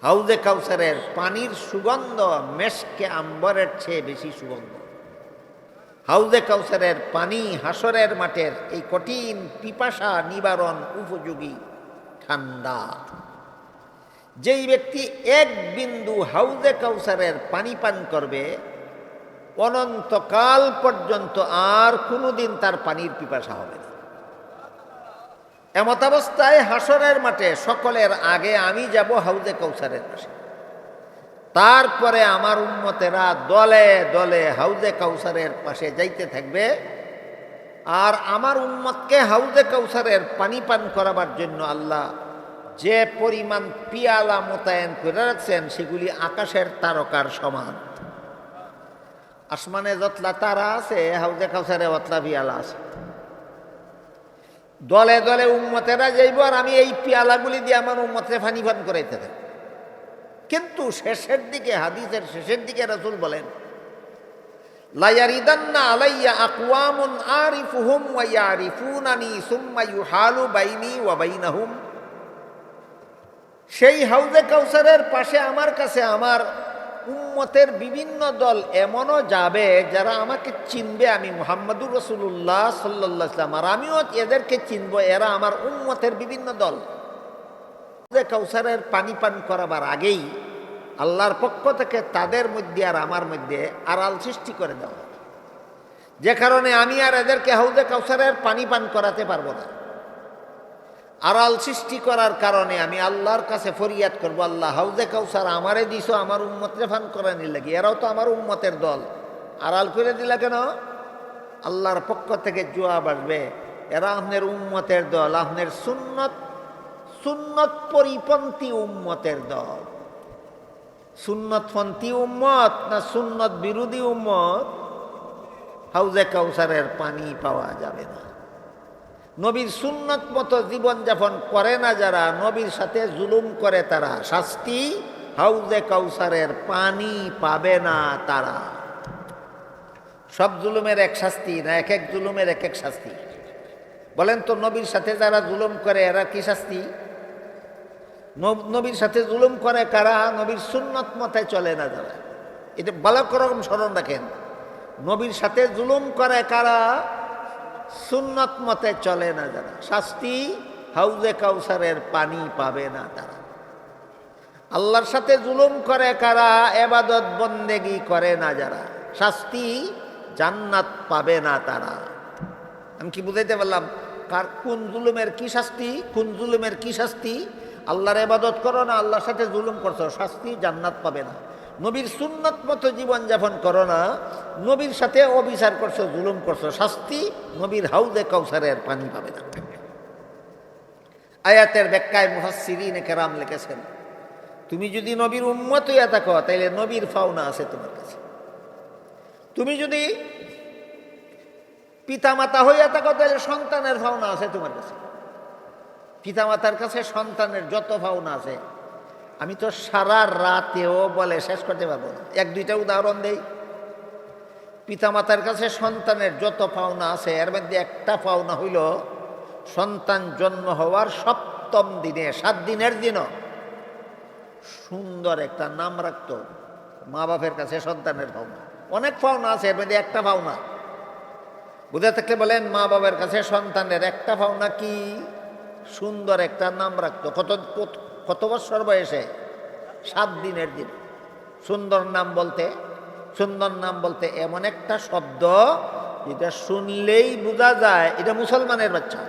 হাউজে কাউসারের পানির সুগন্ধ মেশকে আম্বরের চেয়ে বেশি সুগন্ধ। হাউজে কাউসারের পানি হাসরের মাঠের এই কঠিন পিপাসা নিবারণ উপযোগী ঠান্ডা। যেই ব্যক্তি এক বিন্দু হাউজে কাউসারের পানি পান করবে অনন্তকাল পর্যন্ত আর কোনোদিন তার পানির পিপাসা হবে না। এমত অবস্থায় হাসরের মাঠে সকলের আগে আমি যাব হাউজে কাউসারের পাশে, তারপরে আমার উম্মতেরা দলে দলে হাউজে কাউসারের পাশে যাইতে থাকবে। আর আমার উম্মতকে হাউজে কাউসারের পানি পান করাবার জন্য আল্লাহ যে পরিমাণ পিয়ালা মোতায়েন করে রাখছেন সেগুলি আকাশের তারকার সমান। আসমানে যতলা তারা আছে হাউজে কাউসারে অতলা পিয়ালা আছে। দলে দলে উম্মতেরা যাইব আর আমি এই পিয়ালাগুলি দিয়ে আমার উম্মতের পানি পান করাইতে থাকি। কিন্তু শেষের দিকে, হাদিসের শেষের দিকে রাসূল বলেন, লা ইয়ারিদান্না আলাইয়া আকওয়ামুন আরিফুহুম ওয়া ইয়ারিফুনানি সুম্মা ইউহালু বাইনি ওয়া বাইনাহুম। সেই হাউজে কাউসারের পাশে আমার কাছে আমার উম্মতের বিভিন্ন দল এমনও যাবে যারা আমাকে চিনবে, আমি মুহাম্মদুর রাসূলুল্লাহ সাল্লাল্লাহু আলাইহি ওয়াসাল্লাম, আর আমিও এদেরকে চিনব। এরা আমার উম্মতের বিভিন্ন দল। হাউজে কাউসারের পানি পান করাবার আগেই আল্লাহর পক্ষ থেকে তাদের মধ্যে আর আমার মধ্যে আড়াল সৃষ্টি করে দেওয়া, যে কারণে আমি আর এদেরকে হাউজে কাউসারের পানি পান করাতে পারবো না। আড়াল সৃষ্টি করার কারণে আমি আল্লাহর কাছে ফরিয়াদ করবো, আল্লাহ হাউজে কাউসার আমারে দিছো আমার উম্মতরে পান করানির লাগি, এরাও তো আমার উম্মতের দল, আড়াল করে দিলা কেন? আল্লাহর পক্ষ থেকে জবাব আসবে, এরা আপনার উম্মতের দল, আপনার সুন্নত পরিপন্থী উম্মতের দল। সুন্নতপন্থী উম্মত না সুন্নত বিরোধী উম্মত? হাউজে কাউসারের পানি পাওয়া যাবে না। নবীর সুন্নত মতো জীবনযাপন করে না যারা, নবীর সাথে জুলুম করে তারা, শাস্তি হাউজে কাউসারের পানি পাবে না তারা। সব জুলুমের এক শাস্তি না, এক এক জুলুমের এক এক শাস্তি। বলেন তো, নবীর সাথে যারা জুলুম করে এরা কি শাস্তি? নবীর সাথে জুলুম করে কারা? নবীর সুন্নত মতে চলে না যারা। এটা ভালো রকম স্মরণ রাখেন। নবীর সাথে জুলুম করে কারা? সুন্নত মতে চলে না যারা। শাস্তি হাউজে কাউসারের পানি পাবে না তারা। আল্লাহর সাথে জুলুম করে কারা? ইবাদত বন্দেগি করে না যারা। শাস্তি জান্নাত পাবে না তারা। আমি কি বুঝাইতে পারলাম? কোন জুলুমের কি শাস্তি, কোন জুলুমের কি শাস্তি? আল্লাহর ইবাদত করো না, আল্লাহর সাথে জুলুম করছো, শাস্তি জান্নাত পাবে না। নবীর সুন্নত মতো জীবনযাপন করো না, নবীর সাথে অবিচার করছো, জুলুম করছো, শাস্তি নবীর হাউজে কাউসারের পানি পাবে না। আয়াতের ব্যাখ্যায় মুফাসসিরিনে কেরাম লিখেছেন, তুমি যদি নবীর উম্মত হইয়া থাকো তাইলে নবীর পাওনা আছে তোমার কাছে। তুমি যদি পিতামাতা হইয়া থাকো তাহলে সন্তানের পাওনা আছে তোমার কাছে। পিতামাতার কাছে সন্তানের যত পাওনা আছে আমি তো সারা রাতেও বলে শেষ করতে পারবো না। এক দুইটা উদাহরণ দেই। পিতামাতার কাছে সন্তানের যত পাওনা আছে এর মধ্যে একটা পাওনা হইল সন্তান জন্ম হওয়ার ৭ম দিনে, ৭ দিনের দিনও সুন্দর একটা নাম রাখতো। মা বাপের কাছে সন্তানের পাওনা অনেক পাওনা আছে, এর মধ্যে একটা পাওনা বুঝে থাকলে বলেন, মা বাবার কাছে সন্তানের একটা পাওনা কি? সুন্দর একটা নাম রাখতো। কত বছর বয়সে? ৭ দিনের দিন। সুন্দর নাম বলতে এমন একটা শব্দ যেটা শুনলেই বোঝা যায় এটা মুসলমানের বাচ্চা।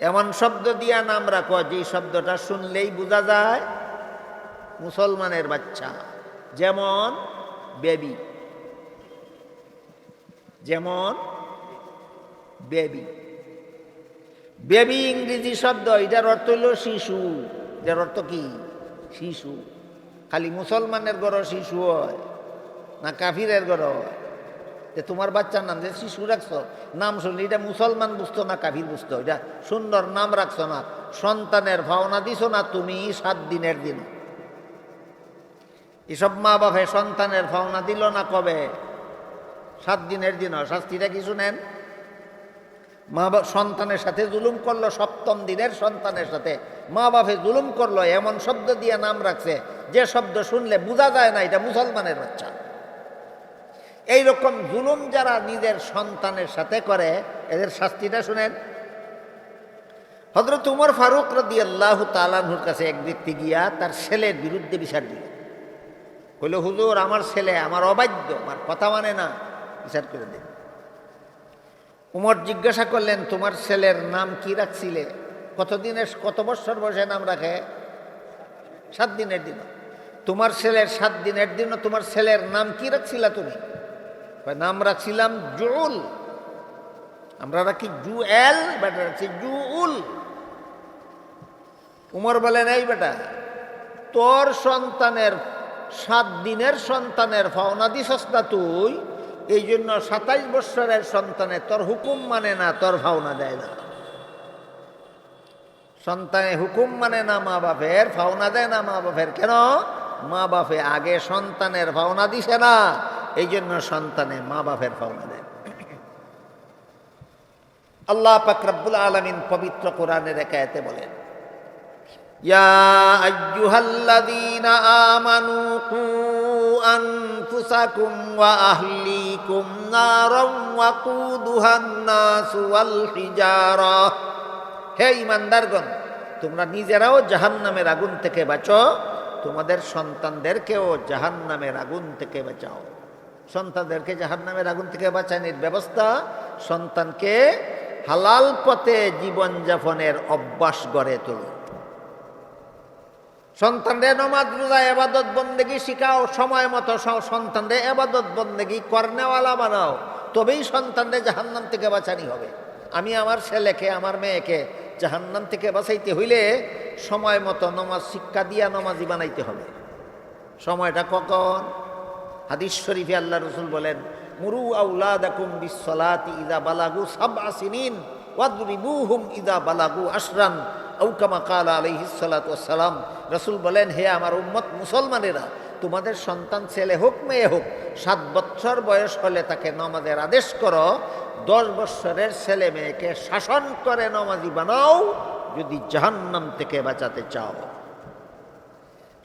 এমন শব্দ দিয়া নাম রাখো যে শব্দটা শুনলেই বোঝা যায় মুসলমানের বাচ্চা। যেমন বেবি, যেমন বেবি। বেবি ইংরেজি শব্দ, এটার অর্থ হইল শিশু। এটার অর্থ কি? শিশু। খালি মুসলমানের ঘর শিশু হয় না কাফিরের ঘর হয়? যে তোমার বাচ্চার নাম যে শিশু রাখছো, নাম শুনলে এটা মুসলমান বুঝতো না কাফির বুঝতো? এটা সুন্দর নাম রাখছো না, সন্তানের ভাওনা দিছো না তুমি ৭ দিনের দিন। এসব মা বাপে সন্তানের ভাওনা দিল না কবে? ৭ দিনের দিন। শাস্তিটা কি শুনেন? সন্তানের সাথে জুলুম করলো, সপ্তম দিনের সন্তানের সাথে মা বাপে জুলুম করলো, এমন শব্দ দিয়ে নাম রাখছে যে শব্দ শুনলে বোঝা যায় না এটা মুসলমানের বাচ্চা। এইরকম জুলুম যারা নিজের সন্তানের সাথে করে এদের শাস্তিটা শুনেন। হযরত উমর ফারুক রাদিয়াল্লাহু তাআলা আনহুর কাছে এক ব্যক্তি গিয়া তার ছেলের বিরুদ্ধে বিচার দিল। কইল, হুজুর আমার ছেলে আমার অবাধ্য, আমার কথা মানে না, বিচার করে দিন। উমর জিজ্ঞাসা করলেন, তোমার ছেলের নাম কি রাখছিলে? কত বছর বয়সে নাম রাখে? 7 দিনের দিন। তোমার ছেলের 7 দিনের দিন তোমার ছেলের নাম কি রাখছিলা তুমি? নাম রাখছিলাম জুল। আমরা রাখি জুএল, বেটা রাখছি জুউল। উমর বলেন, এই বেটা তোর সন্তানের 7 দিনের সন্তানের পাওনা দিছস না তুই, এই জন্য 27 বৎসরের সন্তানে তোর হুকুম মানে না, তোর পাওনা দেয় না। সন্তানে হুকুম মানে না মা বাপের, পাওনা দেয় না মা বাপের। কেন? মা বাপে আগে সন্তানের পাওনা দিছে না, এই জন্য সন্তানে মা বাপের পাওনা দেয়। আল্লাহ পাক রব্বুল আলামিন পবিত্র কোরআনের এক আয়াতে বলেন, ইয়া আইয়ুহাল্লাযীনা আমানু কু আনফুসাকুম ওয়া আহলিকুম নারাও ওয়াকুদুহান নাসু ওয়াল হিজারা। হে ঈমানদারগণ, তোমরা নিজেরাও জাহান্নামের আগুন থেকে বাঁচো, তোমাদের সন্তানদেরকেও জাহান্নামের আগুন থেকে বাঁচাও। সন্তানদেরকে জাহান্নামের আগুন থেকে বাঁচানোর ব্যবস্থা, সন্তানকে হালাল পথে জীবনযাপনের অভ্যাস গড়ে তোলো। সন্তানদের নামাজ রোজা ইবাদত বন্দেগী শিখাও, সময় মতো সন্তানদের ইবাদত বন্দেগী করনেওয়ালা বানাও, তবেই সন্তানদের জাহান্নাম থেকে বাঁচানি হবে। আমি আমার ছেলেকে আমার মেয়েকে জাহান্নাম থেকে বাঁচাইতে হইলে সময় মতো নামাজ শিক্ষা দিয়া নামাজি বানাইতে হবে। সময়টা কখন? হাদিস শরীফে আল্লাহ রাসূল বলেন, মুরু আওলাদাকুম বিসসালাতি ইযা বালাগু 7 সিনিন ওয়াদরিবুহুম ইযা বালাগু 10 আও কামা ক্বালা আলাইহিস সালাতু ওয়াস সালাম। রাসূল বলেন, হে আমার উম্মত মুসলমানেরা, তোমাদের সন্তান ছেলে হোক মেয়ে হোক 7 বছর বয়স হলে তাকে নামাজের আদেশ করো, 10 বছরের ছেলে মেয়েকে শাসন করে নামাজি বানাও যদি জাহান্নাম থেকে বাঁচাতে চাও।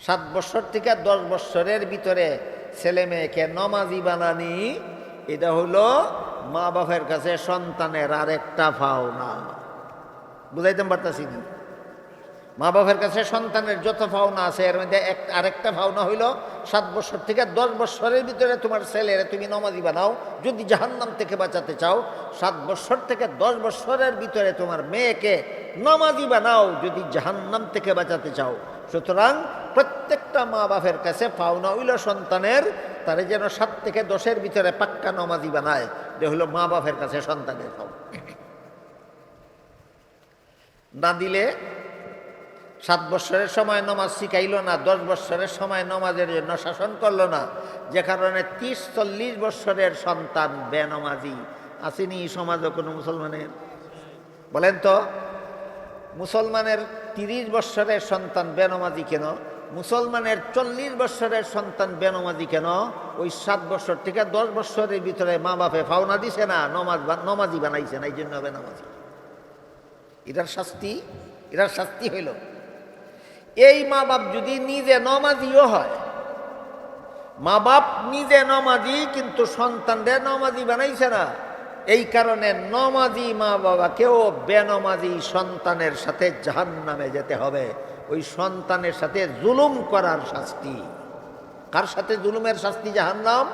7 বছর থেকে 10 বছরের ভিতরে ছেলে মেয়েকে নামাজি বানানি, এটা হলো মা বাপের কাছে সন্তানের আরেকটা পাওনা। বুঝাইতে পারতাছি না? মা বাপের কাছে সন্তানের যত পাওনা আছে এর মধ্যে আরেকটা পাওনা হইল 7 বছর থেকে 10 বছরের ভিতরে তোমার ছেলেরা তুমি নামাজি বানাও যদি জাহান্নাম থেকে বাঁচাতে চাও। 7 বছর থেকে 10 বছরের ভিতরে তোমার মেয়েকে নামাজি বানাও যদি জাহান্নাম থেকে বাঁচাতে চাও। সুতরাং প্রত্যেকটা মা বাপের কাছে পাওনা হইল সন্তানের, তারে যেন 7 থেকে 10-এর ভিতরে পাক্কা নামাজি বানায়। এটা হলো মা বাপের কাছে সন্তানের পাওনা। না দিলে 7 বছরের সময় নামাজ শিখাইল না, 10 বছরের সময় নামাজের জন্য শাসন করলো না, যে কারণে 30-40 বছরের সন্তান বেনামাজি আসেনি সমাজে কোনো মুসলমানের? বলেন তো, মুসলমানের 30 বছরের সন্তান বেনামাজি কেন? মুসলমানের 40 বছরের সন্তান বেনামাজি কেন? ওই 7 বছর থেকে 10 বছরের ভিতরে মা বাপে পাওনা দিছে না, নামাজি বানাইছে না, এই জন্য বেনামাজি। এটার শাস্তি হইল, এই মা বাপ যদি নিজে নামাজিও হয়, মা বাপ নিজে নামাজি কিন্তু সন্তানদের নামাজি বানাইছে না, এই কারণে নামাজি মা বাবাকেও বেনামাজি সন্তানের সাথে জাহান্নামে যেতে হবে। ওই সন্তানের সাথে জুলুম করার শাস্তি। কার সাথে জুলুমের শাস্তি? জাহান্নাম।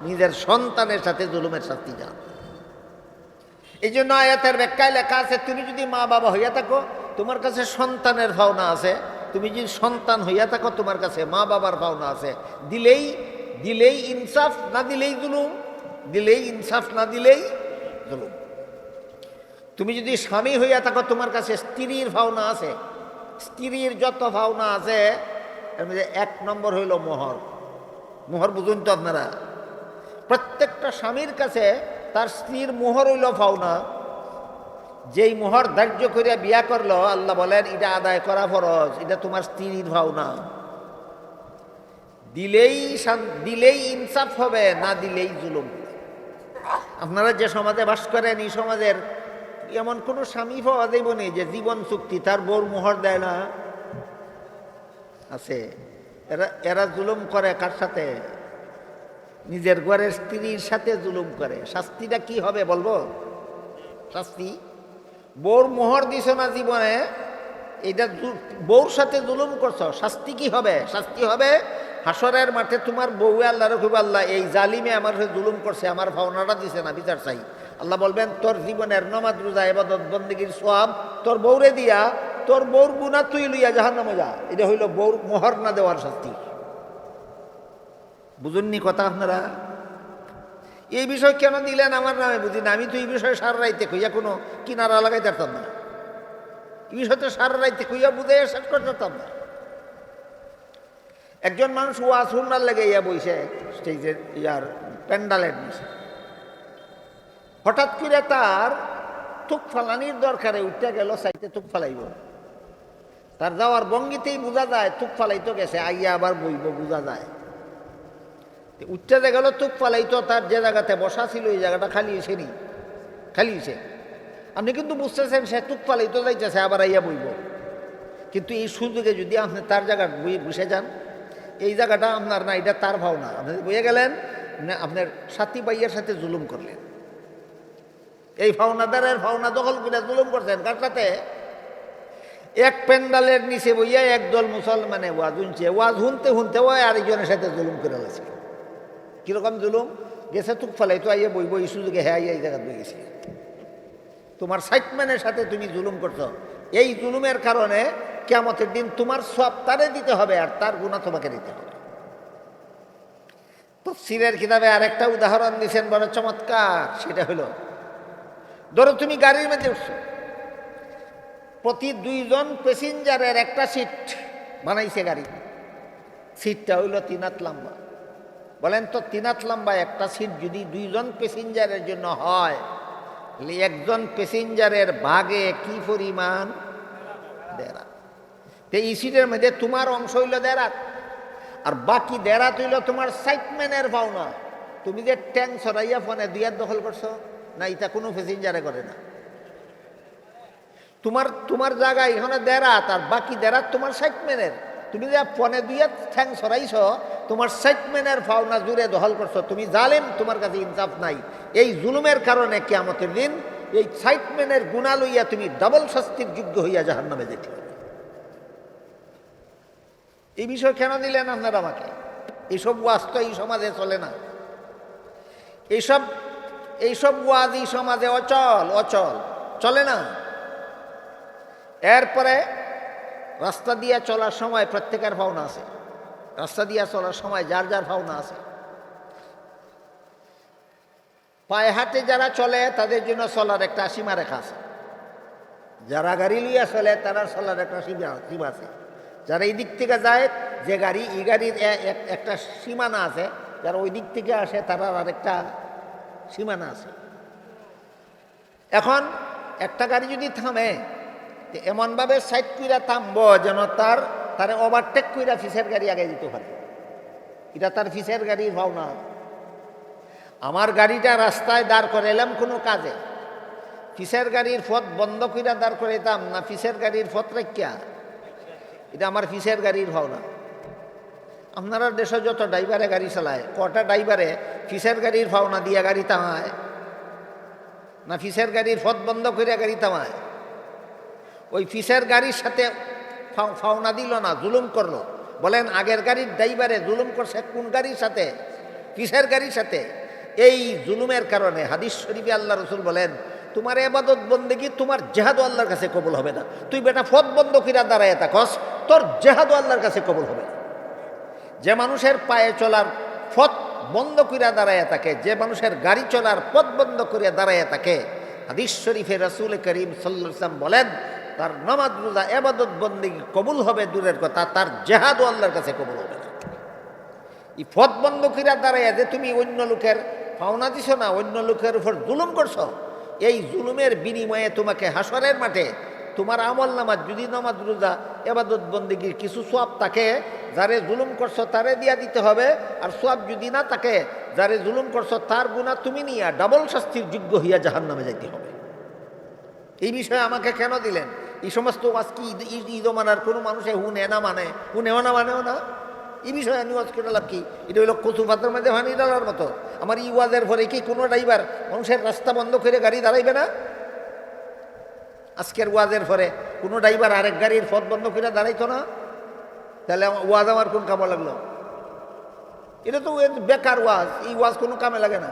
নিজের সন্তানের সাথে জুলুমের শাস্তি জাহান্নাম। এই জন্য আয়াতের ব্যাখ্যায় লেখা আছে, তুমি যদি মা বাবা হইয়া থাকো তোমার কাছে সন্তানের পাওনা আছে, তুমি যদি সন্তান হইয়া থাকো তোমার কাছে মা বাবার পাওনা আছে। দিলেই ইনসাফ, না দিলেই জুলুম। দিলেই ইনসাফ, না দিলেই জুলুম। তুমি যদি স্বামী হইয়া থাকো তোমার কাছে স্ত্রীর পাওনা আছে, স্ত্রীর যত পাওনা আছে এর মধ্যে 1 নম্বর হইল মোহর। মোহর বুঝুন তো আপনারা? প্রত্যেকটা স্বামীর কাছে তার স্ত্রীর মোহর হইল পাওনা। যেই মোহর ধার্য করিয়া বিয়া করলো, আল্লাহ বলেন এটা আদায় করা ফরজ, এটা তোমার স্ত্রীর পাওনা। দিলেই ইনসাফ হবে, না দিলেই জুলুম। আপনারা যে সমাজে বাস করেন এই সমাজের এমন কোনো স্বামী পাওয়া যাইব নেই যে জীবন চুক্তি তার বউর মোহর দেয় না? আছে। এরা জুলুম করে কার সাথে? নিজের ঘরের স্ত্রীর সাথে জুলুম করে। শাস্তিটা কি হবে বলবো? শাস্তি, বউর মোহর দিছ না জীবনে, এটা বউর সাথে জুলুম করছো, শাস্তি কি হবে? শাস্তি হবে হাসরের মাঠে তোমার বউ আল্লাহ রকিব, আল্লাহ এই জালিমে আমার জুলুম করছে, আমার পাওনাটা দিছে না, বিচার চাই। আল্লাহ বলবেন তোর জীবনের নামাজ রোজা ইবাদত বন্দেগীর সওয়াব তোর বউরে দিয়া, তোর বউর গুনাহ তুই লইয়া জাহান্নামে যা। এটা হইল বউর মোহর না দেওয়ার শাস্তি। বুঝুননি কথা আপনারা? এই বিষয় কেন দিলেন আমার নামে বুঝি না। আমি তো এই বিষয়ে সারা রাইতে কইয়া কোনো কিনারা লাগাই পারতাম না। এই বিষয় তো সারা রাইতে কইয়া বুঝে শেষ করতে পারতাম না। একজন মানুষ ওয়াজ শুনবার লেগে ইয়া বইছে স্টেজের ইয়ার প্যান্ডালের নিচে। হঠাৎ করে তার থুক ফালানির দরকারে উঠতে গেল, সাইতে থুক ফালাইব। তার যাওয়ার ভঙ্গিতেই বোঝা যায় থুক ফালাইতো গেছে, আইয়া আবার বইব বোঝা যায়। উঠতে গেল থুক ফালাইতো, তার যে জায়গাতে বসা ছিল এই জায়গাটা খালি এসে নি, খালি এসে। আপনি কিন্তু বুঝতেছেন সে থুক ফালাইতো যাইতেছে, আবার আইয়া বইব। কিন্তু এই সুযোগে যদি আপনি তার জায়গায় বসে যান, এই জায়গাটা আপনার না, এটা তার ভাওনা, আপনি বইয়ে গেলেন, আপনার সাথী ভাইয়ের সাথে জুলুম করলেন। এই ভাওনাদারের ভাওনা দখল করে জুলুম করছেন কার সাথে? এক প্যান্ডালের নিচে বইয়া একদল মুসলমানে ওয়াজ শুনছে, ওয়াজ শুনতে শুনতে ওই আরেকজনের সাথে জুলুম করে গেছে। কিরকম জুলুম? গেছে তুক ফেলাই তো আইয়া বইব, এই সুযোগে হ্যাঁ আইয়া এই জায়গা বই গেছে। তোমার সাইটম্যানের সাথে তুমি জুলুম করছো, এই জুলুমের কারণে কিয়ামতের দিন তোমার সওয়াব তারে দিতে হবে আর তার গুনাহ তোমাকে দিতে হবে। তাফসীরের কিতাবে আরেকটা উদাহরণ দিয়েছেন বড় চমৎকার। সেটা হলো, ধরো তুমি গাড়ির মধ্যে উঠছো, প্রতি 2 জন প্যাসেঞ্জারের একটা সিট বানাইছে গাড়ি। সিটটা হইল 3 হাত লম্বা। বলেন তো 3 হাত লম্বা একটা সিট যদি 2 জন প্যাসেঞ্জারের জন্য হয়, তাহলে একজন প্যাসেঞ্জারের ভাগে কি পরিমাণ? 1.5 হাত। তো এই সিটের মধ্যে তোমার অংশ হইল 1.5 হাত, আর বাকি 1.5 হাত হইল তোমার সাইটম্যানের পাওনা। তুমি যে ট্যাঙ্ক সরাইয়া ফোনে 2 হাত দখল করছো না, এটা কোনো প্যাসেঞ্জারে করে না। তোমার জায়গায় এখানে 1.5 হাত, আর বাকি 1.5 হাত তোমার সাইটম্যানের। তুমি যে ফোনে 2 হাত ঠ্যাং সরাইছ, তোমার সাইটম্যানের পাওনা জুড়ে দখল করছো। তুমি জালেম, তোমার কাছে ইনসাফ নাই। এই জুলুমের কারণে কিয়ামতের দিন এই সাইটম্যানের গুনাহ লইয়া তুমি ডাবল শাস্তির যোগ্য হইয়া জাহান্নামে যেতে হবে। এই বিষয় কেন দিলেন আপনারা আমাকে? এইসব ওয়াজ তো এই সমাজে চলে না। এইসব ওয়াজ এই সমাজে অচল চলে না। এরপরে রাস্তা দিয়ে চলার সময় প্রত্যেকের ভাবনা আছে। রাস্তা দিয়ে চলার সময় যার যার ভাবনা আছে। পায়ে হাঁটে যারা চলে তাদের জন্য চলার একটা সীমারেখা আছে। যারা গাড়ি লইয়া চলে তারা চলার একটা সীমা আছে। যারা এই দিক থেকে যায়, যে গাড়ি, এই গাড়ির একটা সীমানা আছে। যারা ওই দিক থেকে আসে তারা আরেকটা সীমানা আছে। এখন একটা গাড়ি যদি থামে, এমনভাবে সাইড কইরা থামবো যেন তার ওভারটেক কইরা ফিসের গাড়ি আগে দিতে পারে। এটা তার ফিসের গাড়ির ভাবনা। আমার গাড়িটা রাস্তায় দাঁড় করাইলাম কোনো কাজে, ফিসের গাড়ির পথ বন্ধ কইরা দাঁড় করাইতাম না ফিসের গাড়ির পথ রাখিয়া? এটা আমার ফিসের গাড়ির ভাবনা। আপনারা দেশে যত ড্রাইভারে গাড়ি চালায়, কটা ড্রাইভারে ফিসের গাড়ির ভাবনা দিয়া গাড়ি থামায় না ফিসের গাড়ির পথ বন্ধ করিয়া গাড়ি থামায়? ওই ফিসের গাড়ির সাথে ফাওনা দিল না, জুলুম করলো। বলেন আগের গাড়ির ড্রাইভারে জুলুম করছে কোন গাড়ির সাথে? ফিসের গাড়ির সাথে। এই জুলুমের কারণে হাদিস শরীফে আল্লাহ রসুল বলেন, তোমার ইবাদত বন্দেগী তোমার জেহাদও আল্লাহর কাছে কবুল হবে না। তুই বেটা পথ বন্ধ কইরা দাঁড়ায় থাকস, তোর জেহাদও আল্লাহর কাছে কবুল হবে না। যে মানুষের পায়ে চলার পথ বন্ধ কইরা দাঁড়ায় থাকে, যে মানুষের গাড়ি চলার পথ বন্ধ করিয়া দাঁড়ায় থাকে, হাদিস শরীফে রাসূল করিম সাল্লাল্লাহু আলাইহি ওয়াসাল্লাম বলেন, তার নামাজ রোজা ইবাদত বন্দেগী কবুল হবে দূরের কথা, তার জেহাদও আল্লাহর কাছে কবুল হবে না। এই পথ বন্ধ কইরা দাঁড়ায় যে তুমি অন্য লোকের পাওনা দিছ না, অন্য লোকের উপর জুলুম করছো, এই জুলুমের বিনিময়ে তোমাকে হাসরের মাঠে তোমার আমল নামাজ যদি নামাজ রোজা ইবাদত বন্দেগীর কিছু সওয়াব থাকে, যারে জুলুম করছো তারে দিয়া দিতে হবে। আর সওয়াব যদি না থাকে, যারে জুলুম করছো তার গুনাহ তুমি নিয়া ডাবল শাস্তির যোগ্য হইয়া জাহান্নামে যাইতে হবে। এই বিষয়ে আমাকে কেন দিলেন? এই সমস্ত ওয়াজ কি ঈদ মানার কোনো মানুষে হুনে না মানে, হুনেও না মানেও না। এই বিষয়ে আমি ওয়াজ করে লাভ কি? এটা হইলো কচু পাতার মধ্যে পানি ডালার মতো। আমার এই ওয়াজের পরে কি কোনো ড্রাইভার মানুষের রাস্তা বন্ধ করে গাড়ি দাঁড়াইবে না? আজকের ওয়াজের পরে কোনো ড্রাইভার আরেক গাড়ির পথ বন্ধ করে দাঁড়াইতো না? তাহলে ওয়াজ আমার কোন কামে লাগলো? এটা তো বেকার ওয়াজ, এই ওয়াজ কোনো কামে লাগে না।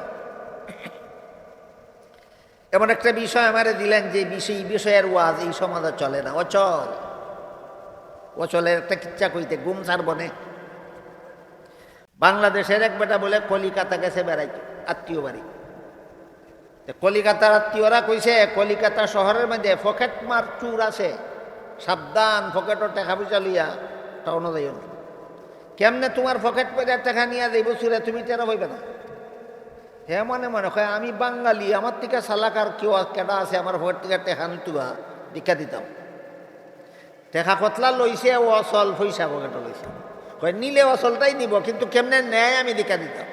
এমন একটা বিষয় আমারে দিলেন যে এই বিষয়ের ওয়াজ এই সমাজে চলে না। অচলের একটা কিচ্ছা কইতে গুম সার বনে। বাংলাদেশের এক বেটা বলে কলিকাতা গেছে বেড়াইতে আত্মীয় বাড়ি। কলিকাতার আত্মীয়রা কইছে কলিকাতা শহরের মধ্যে পকেট মার চুর আছে, সাবধান, পকেটও টাকা পয়সা লইয়া টাউনও যাইও না। কেমনে তোমার পকেট পয়সার টাকা নিয়ে যাইব চুরে, তুমি টেরা হইবে না। হ্যাঁ মনে মনে হয় আমি বাঙালি, আমার থেকে সালাকার কেউ কেটা আছে আমার পকেট থেকে টেকা নিতুবা দীক্ষা দিতাম। টেকা কতলা লইছে ও অচল পয়সা পকেটও লইছে, কয় নিলে অচলটাই নিব, কিন্তু কেমনে নেয় আমি দীক্ষা দিতাম।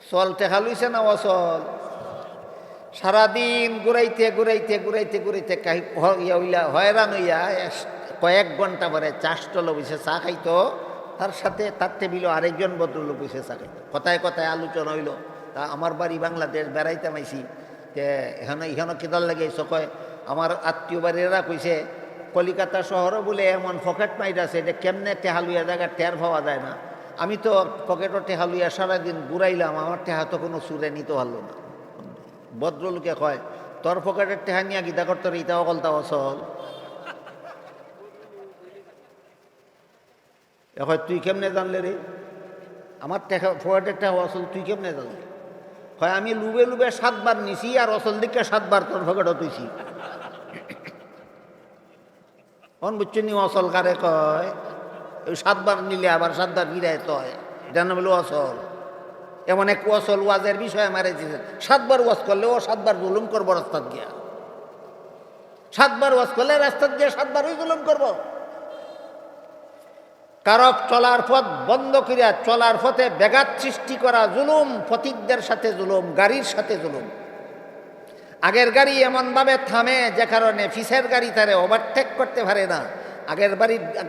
চল টেকা লইছে না অচল? সারাদিন ঘুরাইতে ঘুরাইতে ঘুরাইতে ঘুরাইতে হয়রান হইয়া কয়েক ঘন্টা পরে চাষটল বসে চা খাইতো। তার সাথে তার টেবিলও আরেকজন ভদ্রলোক বসে চা খাইতো। কথায় কথায় আলোচনা হইল। তা আমার বাড়ি বাংলাদেশ বেড়াইতে মাইছি, এখানে কেদার লাগে কয় আমার আত্মীয় বাড়িরা কইছে কলিকাতা শহরও বলে এমন পকেট মাইর আছে, এটা কেমনে টেহা লইয়া জায়গা টের পাওয়া যায় না। আমি তো পকেটও টেহা লইয়া সারাদিন ঘুরাইলাম, আমার টেহা তো কোনো চুরে নিতে পারলো না। ভদ্রলোকে কয় তোর পকেটের টেহা নিয়ে গীতা করতে ইটাও কলতা অচল। এখন তুই কেমনে জানলে রে আমার টেকা পকেটের টেহা অচল, তুই কেমনে জানলি? হয় আমি লুবে লুবে 7 বার নিছি আর অচল দিকে 7 বার তোর পকেটও তুইছি। অন বুঝছো নি অচল কারে কয়? ওই 7 বার নিলে আবার 7 বার ফিরায় তয়, এটা না বলে অচল। এমন এক অচল ওয়াজের বিষয় মারে দিয়েছেন। 7 বার ওয়াজ করলে ও 7 বার জুলুম করবো রাস্তাত গিয়া। 7 বার ওয়াজ করলে রাস্তাত গিয়া 7 বার ওই জুলুম করবো। কারো চলার পথ বন্ধ করিয়া চলার পথে ব্যাঘাত সৃষ্টি করা জুলুম, পথিকদের সাথে জুলুম, গাড়ির সাথে জুলুম। আগের গাড়ি এমনভাবে থামে যে কারণে পিছের গাড়ি তারে ওভারটেক করতে পারে না। আগের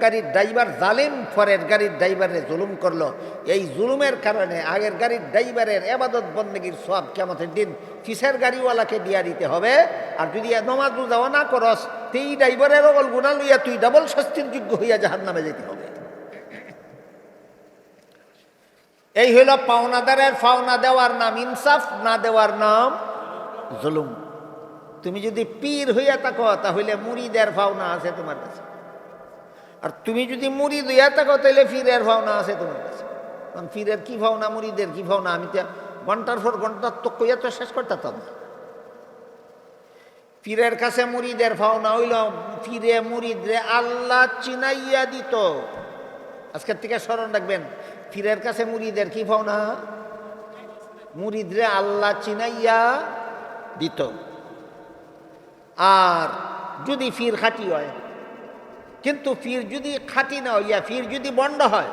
গাড়ির ড্রাইভার জালিম, পরের গাড়ির ড্রাইভারে জুলুম করলো। এই জুলুমের কারণে আগের গাড়ির ড্রাইভারের এবাদত বন্দেগীর সব কিয়ামতের দিন পিছের গাড়িওয়ালাকে দিয়া দিতে হবে। আর যদি নমাজ রোজাও না করস, এই ড্রাইভারের অগল গুণা লইয়া তুই ডাবল শাস্তির যোগ্য হইয়া জাহান্নামে যেতে হবে। এই হইল পাওনাদারের পাওনা দেওয়ার নাম ইনসাফ, না দেওয়ার নাম জুলুম। তুমি যদি পীর হইয়া থাকো তাহলে মুরিদের পাওনা আছে তোমার কাছে, আর তুমি যদি মুরিদ হইয়া থাকো তাহলে পীরের পাওনা আছে তোমার কাছে। কারণ পীরের কি পাওনা, মুরিদের কি পাওনা, আমি তো ঘন্টার পর ঘন্টার তো কইয়া তো শেষ করতাম না। পীরের কাছে মুরিদের পাওনা হইল পীরে মুরিদরে আল্লাহ চিনাইয়া দিত। আজকের থেকে স্মরণ রাখবেন, পীরের কাছে মুরিদের কি পাওনা? মুরিদরে আল্লাহ চিনাইয়া দিত। আর যদি পীর খাঁটি হয়, কিন্তু পীর যদি খাঁটি না হইয়া পীর যদি বন্ড হয়,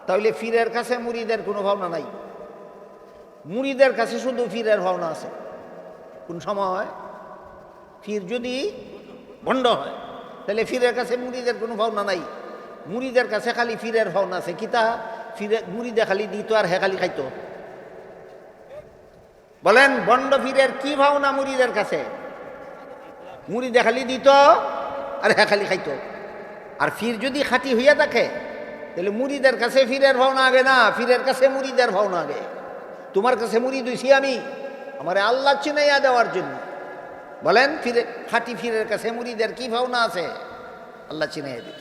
তাহলে পীরের কাছে মুরিদের কোনো ভাবনা নাই। মুরিদের কাছে শুধু পীরের ভাবনা আছে। কোন সময়? পীর যদি বন্ড হয়, তাহলে পীরের কাছে মুরিদের কোনো ভাবনা নাই। মুরিদের কাছে খালি পীরের ভাবনা আছে। কিতা পীরে মুরিদে খালি দিত আর হে খালি খাইতো। বলেন বন্ড পীরের কি ভাবনা মুরিদের কাছে? মুরিদে খালি দিত আর হে খালি খাইতো। আর পীর যদি খাঁটি হইয়া থাকে, তাহলে মুরিদের কাছে পীরের ভাবনা আগে না, পীরের কাছে মুরিদের ভাবনা আগে। তোমার কাছে মুরিদ হইছি আমি আমারে আল্লাহ চিনাইয়া দেওয়ার জন্য। বলেন ফিরে খাঁটি পীরের কাছে মুরিদের কি ভাবনা আছে? আল্লাহ চিনাইয়া দিত।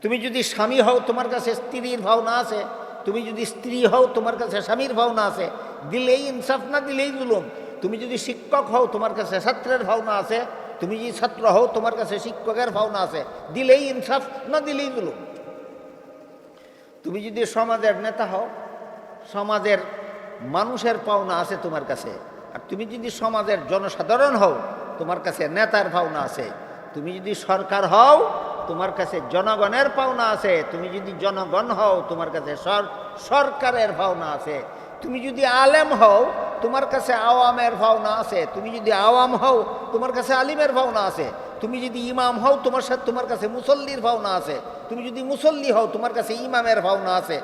তুমি যদি স্বামী হও তোমার কাছে স্ত্রীর ভাবনা আছে, তুমি যদি স্ত্রী হও তোমার কাছে স্বামীর ভাবনা আছে। দিলেই ইনসাফ, না দিলেই জুলুম। তুমি যদি শিক্ষক হও তোমার কাছে ছাত্রের ভাবনা আছে, তুমি যদি ছাত্র হও তোমার কাছে শিক্ষকের ভাবনা আছে। দিলেই ইনসাফ, না দিলেই জুলুম। তুমি যদি সমাজের নেতা হও, সমাজের মানুষের পাওনা আছে তোমার কাছে। আর তুমি যদি সমাজের জনসাধারণ হও, তোমার কাছে নেতার পাওনা আছে। তুমি যদি সরকার হও, তোমার কাছে জনগণের পাওনা আছে। তুমি যদি জনগণ হও, তোমার কাছে সরকারের পাওনা আছে। তুমি যদি আলেম হও, তোমার কাছে আওয়ামের ভাওনা আছে। তুমি যদি আওয়াম হও তোমার কাছে আলিমের ভাওনা আছে। তুমি যদি ইমাম হও তোমার কাছে মুসল্লির ভাওনা আছে। তুমি যদি মুসল্লি হও তোমার কাছে ইমামের ভাওনা আছে।